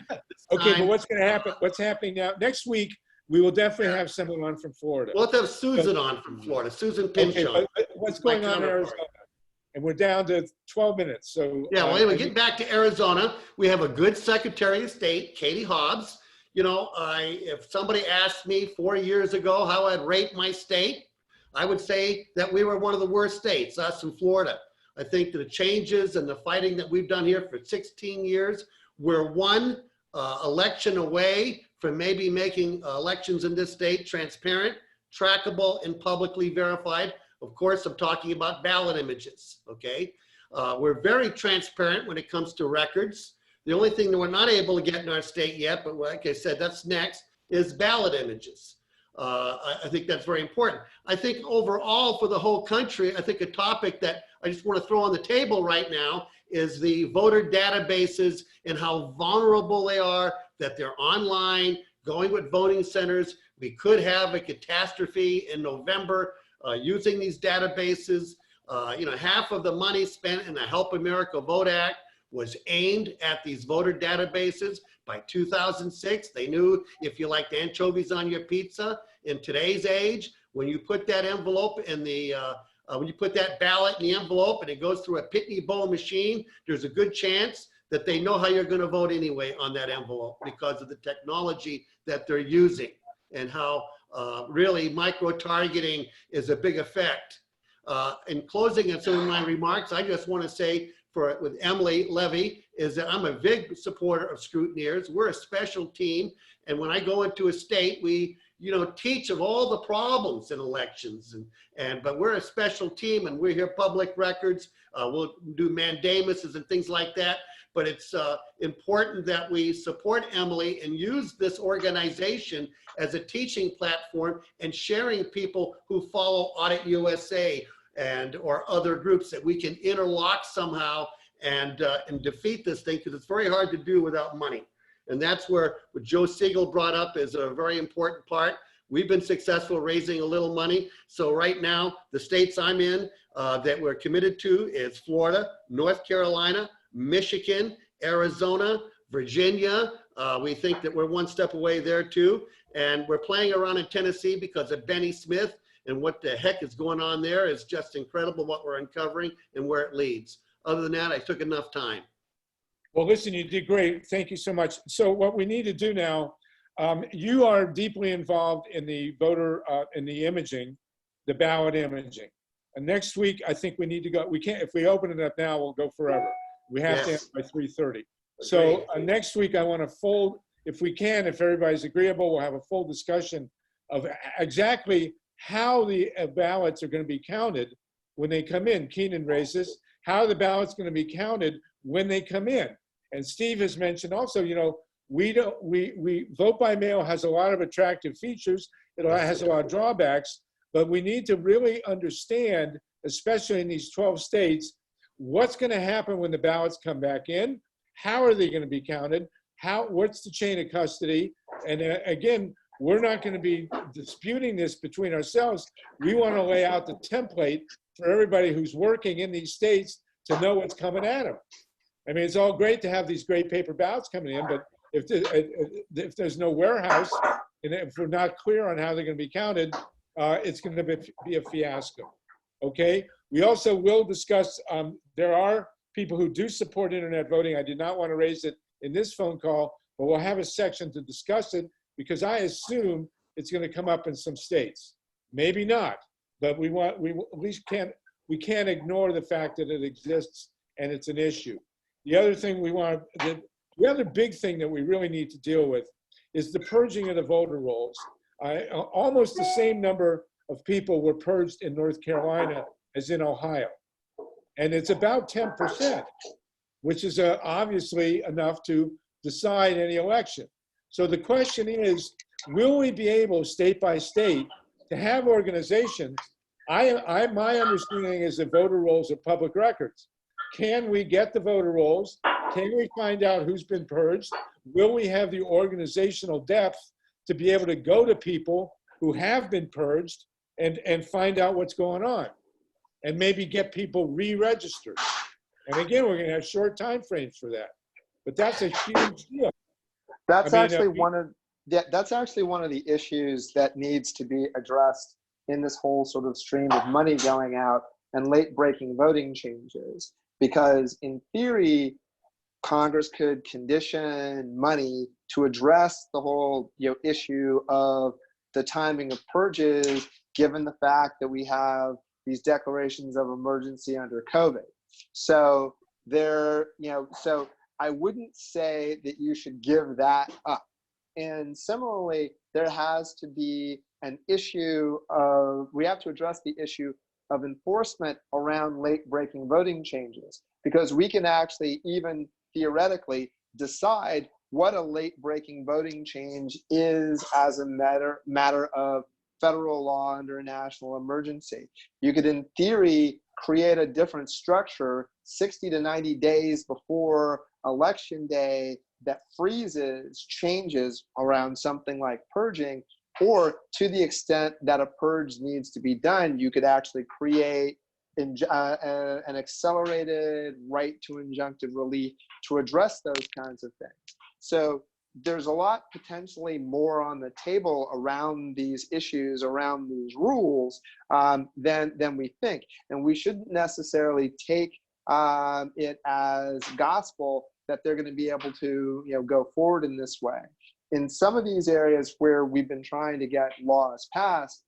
Okay, but what's going to happen? What's happening now? Next week, we will definitely have someone on from Florida. We'll have Susan on from Florida, Susan Pinchot. Okay, but what's going on in Arizona? And we're down to 12 minutes. So yeah, well, anyway, getting back to Arizona, we have a good Secretary of State, Katie Hobbs. If somebody asked me 4 years ago how I'd rate my state, I would say that we were one of the worst states, us in Florida. I think the changes and the fighting that we've done here for 16 years, we're one election away from maybe making elections in this state transparent, trackable, and publicly verified. Of course, I'm talking about ballot images, okay? We're very transparent when it comes to records. The only thing that we're not able to get in our state yet, but like I said, that's next, is ballot images. I think that's very important. I think overall for the whole country, I think a topic that I just want to throw on the table right now is the voter databases and how vulnerable they are, that they're online, going with voting centers. We could have a catastrophe in November using these databases. Half of the money spent in the Help America Vote Act was aimed at these voter databases. By 2006, they knew if you liked anchovies on your pizza. In today's age, when you put that envelope in the, when you put that ballot in the envelope and it goes through a Pitney Bowl machine, there's a good chance that they know how you're going to vote anyway on that envelope because of the technology that they're using and how really micro-targeting is a big effect. In closing of some of my remarks, I just want to say with Emily Levy is that I'm a big supporter of scrutineers. We're a special team. And when I go into a state, we teach of all the problems in elections. But we're a special team and we hear public records. We'll do mandamuses and things like that. But it's important that we support Emily and use this organization as a teaching platform and sharing people who follow Audit USA or other groups that we can interlock somehow and defeat this thing, because it's very hard to do without money. And that's where what Joe Siegel brought up is a very important part. We've been successful raising a little money. So right now, the states I'm in that we're committed to is Florida, North Carolina, Michigan, Arizona, Virginia. We think that we're one step away there too. And we're playing around in Tennessee because of Benny Smith, and what the heck is going on there is just incredible what we're uncovering and where it leads. Other than that, I took enough time. Well, listen, you did great. Thank you so much. So what we need to do now, you are deeply involved in the voter, in the imaging, the ballot imaging. And next week, I think we need to go, we can't, if we open it up now, we'll go forever. We have to end by 3:30. So next week, I want to fold, if we can, if everybody's agreeable, we'll have a full discussion of exactly how the ballots are going to be counted when they come in. Keenan raised this, how the ballots going to be counted when they come in. And Steve has mentioned also, you know, we vote by mail has a lot of attractive features. It has a lot of drawbacks, but we need to really understand, especially in these 12 states, what's going to happen when the ballots come back in. How are they going to be counted? What's the chain of custody? And again, we're not going to be disputing this between ourselves. We want to lay out the template for everybody who's working in these states to know what's coming at them. I mean, it's all great to have these great paper ballots coming in, but if there's no warehouse, and if we're not clear on how they're going to be counted, it's going to be a fiasco. Okay? We also will discuss, there are people who do support internet voting. I did not want to raise it in this phone call, but we'll have a section to discuss it because I assume it's going to come up in some states. Maybe not, but we at least we can't ignore the fact that it exists and it's an issue. The other thing the other big thing that we really need to deal with is the purging of the voter rolls. Almost the same number of people were purged in North Carolina as in Ohio. And it's about 10%, which is obviously enough to decide any election. So the question is, will we be able, state by state, to have organizations? My understanding is that voter rolls are public records. Can we get the voter rolls? Can we find out who's been purged? Will we have the organizational depth to be able to go to people who have been purged and find out what's going on? And maybe get people re-registered. And again, we're going to have short time frames for that. But that's a huge deal. That's actually one of the issues that needs to be addressed in this whole sort of stream of money going out and late-breaking voting changes. Because in theory, Congress could condition money to address the whole issue of the timing of purges, given the fact that we have these declarations of emergency under COVID. So so I wouldn't say that you should give that up. And similarly, there has to be an issue of, we have to address the issue of enforcement around late-breaking voting changes, because we can actually even theoretically decide what a late-breaking voting change is as a matter of federal law under a national emergency. You could, in theory, create a different structure 60 to 90 days before Election Day that freezes changes around something like purging, or to the extent that a purge needs to be done, you could actually create an accelerated right to injunctive relief to address those kinds of things. So there's a lot potentially more on the table around these issues, around these rules, than we think. And we shouldn't necessarily take it as gospel that they're going to be able to go forward in this way. In some of these areas where we've been trying to get laws passed,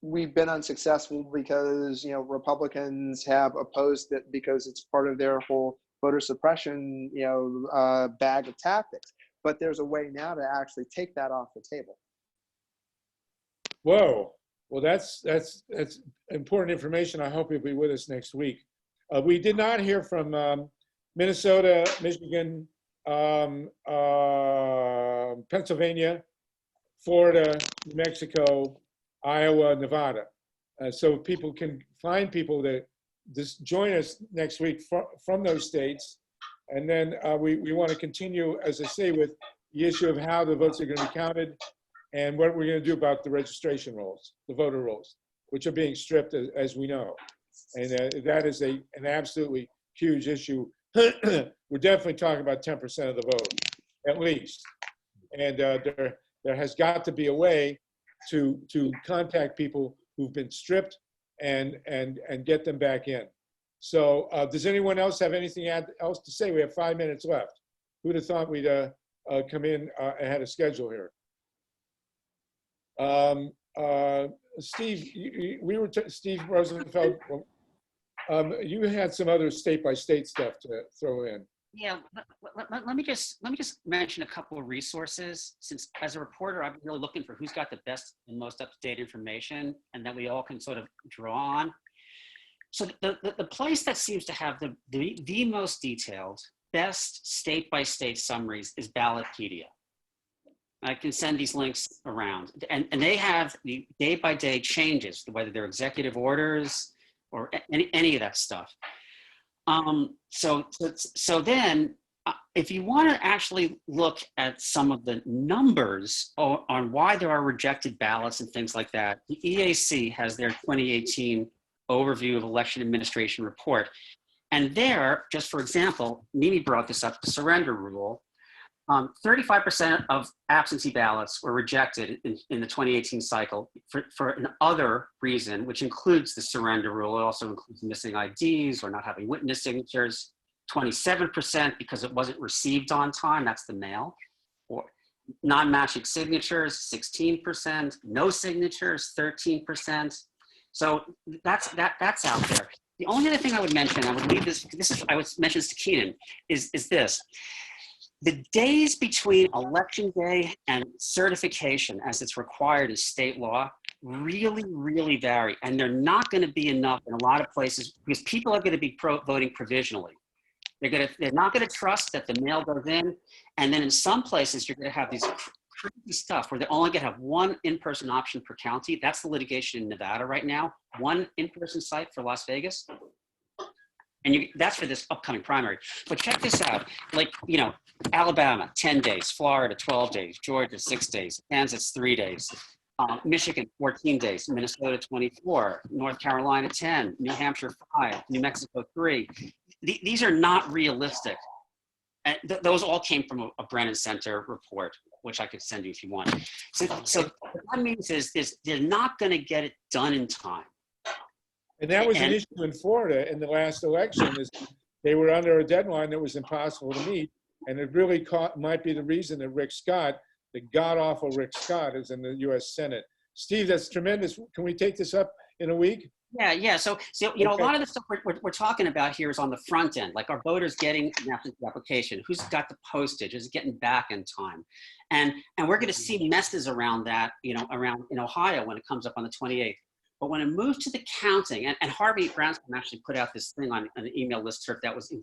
we've been unsuccessful because Republicans have opposed it because it's part of their whole voter suppression bag of tactics. But there's a way now to actually take that off the table. Whoa. Well, that's important information. I hope you'll be with us next week. We did not hear from Minnesota, Michigan, Pennsylvania, Florida, New Mexico, Iowa, Nevada. So people can find people that just join us next week from those states. And then we want to continue, as I say, with the issue of how the votes are going to be counted and what we're going to do about the registration rolls, the voter rolls, which are being stripped, as we know. And that is an absolutely huge issue. We're definitely talking about 10% of the vote, at least. And there has got to be a way to contact people who've been stripped and get them back in. So does anyone else have anything else to say? We have 5 minutes left. Who'd have thought we'd come in ahead of schedule here? Steve, Steve Rosenfeld, you had some other state-by-state stuff to throw in. Yeah, let me just mention a couple of resources. Since as a reporter, I'm really looking for who's got the best and most up-to-date information, and that we all can sort of draw on. So the place that seems to have the most detailed, best state-by-state summaries is Ballotpedia. I can send these links around, and they have the day-by-day changes, whether they're executive orders or any of that stuff. So then, if you want to actually look at some of the numbers on why there are rejected ballots and things like that, the EAC has their 2018 Overview of Election Administration Report. And there, just for example, Mimi brought this up, the surrender rule. 35% of absentee ballots were rejected in the 2018 cycle for an other reason, which includes the surrender rule. It also includes missing IDs or not having witness signatures. 27% because it wasn't received on time, that's the mail. Or non-matching signatures, 16%. No signatures, 13%. So that's out there. The only other thing I would mention, I would leave this I would mention this to Keenan, is this. The days between election day and certification, as it's required in state law, really, really vary. And they're not going to be enough in a lot of places because people are going to be voting provisionally. They're not going to trust that the mail goes in. And then in some places, you're going to have these crazy stuff where they're only going to have one in-person option per county. That's the litigation in Nevada right now. One in-person site for Las Vegas. And that's for this upcoming primary. But check this out, like, you know, Alabama, 10 days, Florida, 12 days, Georgia, 6 days, Kansas, 3 days, Michigan, 14 days, Minnesota, 24, North Carolina, 10, New Hampshire, 5, New Mexico, 3. These are not realistic. And those all came from a Brennan Center report, which I could send you if you want. So what that means is they're not gonna get it done in time. And that was an issue in Florida in the last election, is they were under a deadline that was impossible to meet. And it really might be the reason that Rick Scott, the god-awful Rick Scott, is in the US Senate. Steve, that's tremendous. Can we take this up in a week? Yeah. So you know, a lot of the stuff we're talking about here is on the front end, like our voters getting an absentee application, who's got the postage, is it getting back in time, and we're going to see messes around that, you know, around in Ohio when it comes up on the 28th. But when it moved to the counting, and Harvey Brownstone actually put out this thing on an email listserv that was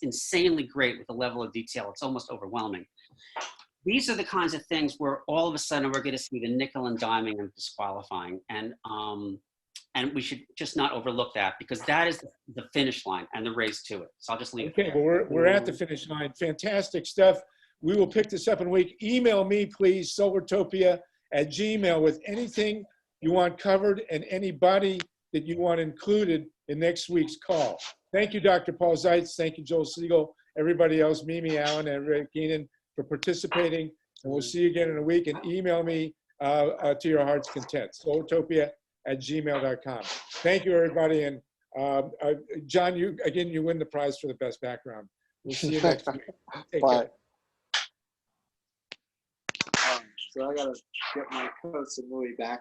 insanely great with the level of detail. It's almost overwhelming. These are the kinds of things where all of a sudden we're going to see the nickel and diming and disqualifying. And we should just not overlook that, because that is the finish line and the race to it. So I'll just leave it there. Well, we're at the finish line. Fantastic stuff. We will pick this up in a week. Email me, please, solartopia@gmail.com, with anything you want covered and anybody that you want included in next week's call. Thank you, Dr. Paul Zeitz. Thank you, Joel Siegel, everybody else, Mimi Allen and Ray Keenan, for participating. And we'll see you again in a week. And email me to your heart's content, solartopia@gmail.com. Thank you, everybody. And John, you win the prize for the best background. We'll see you next week. Take care. So I gotta get my coats and Louis back.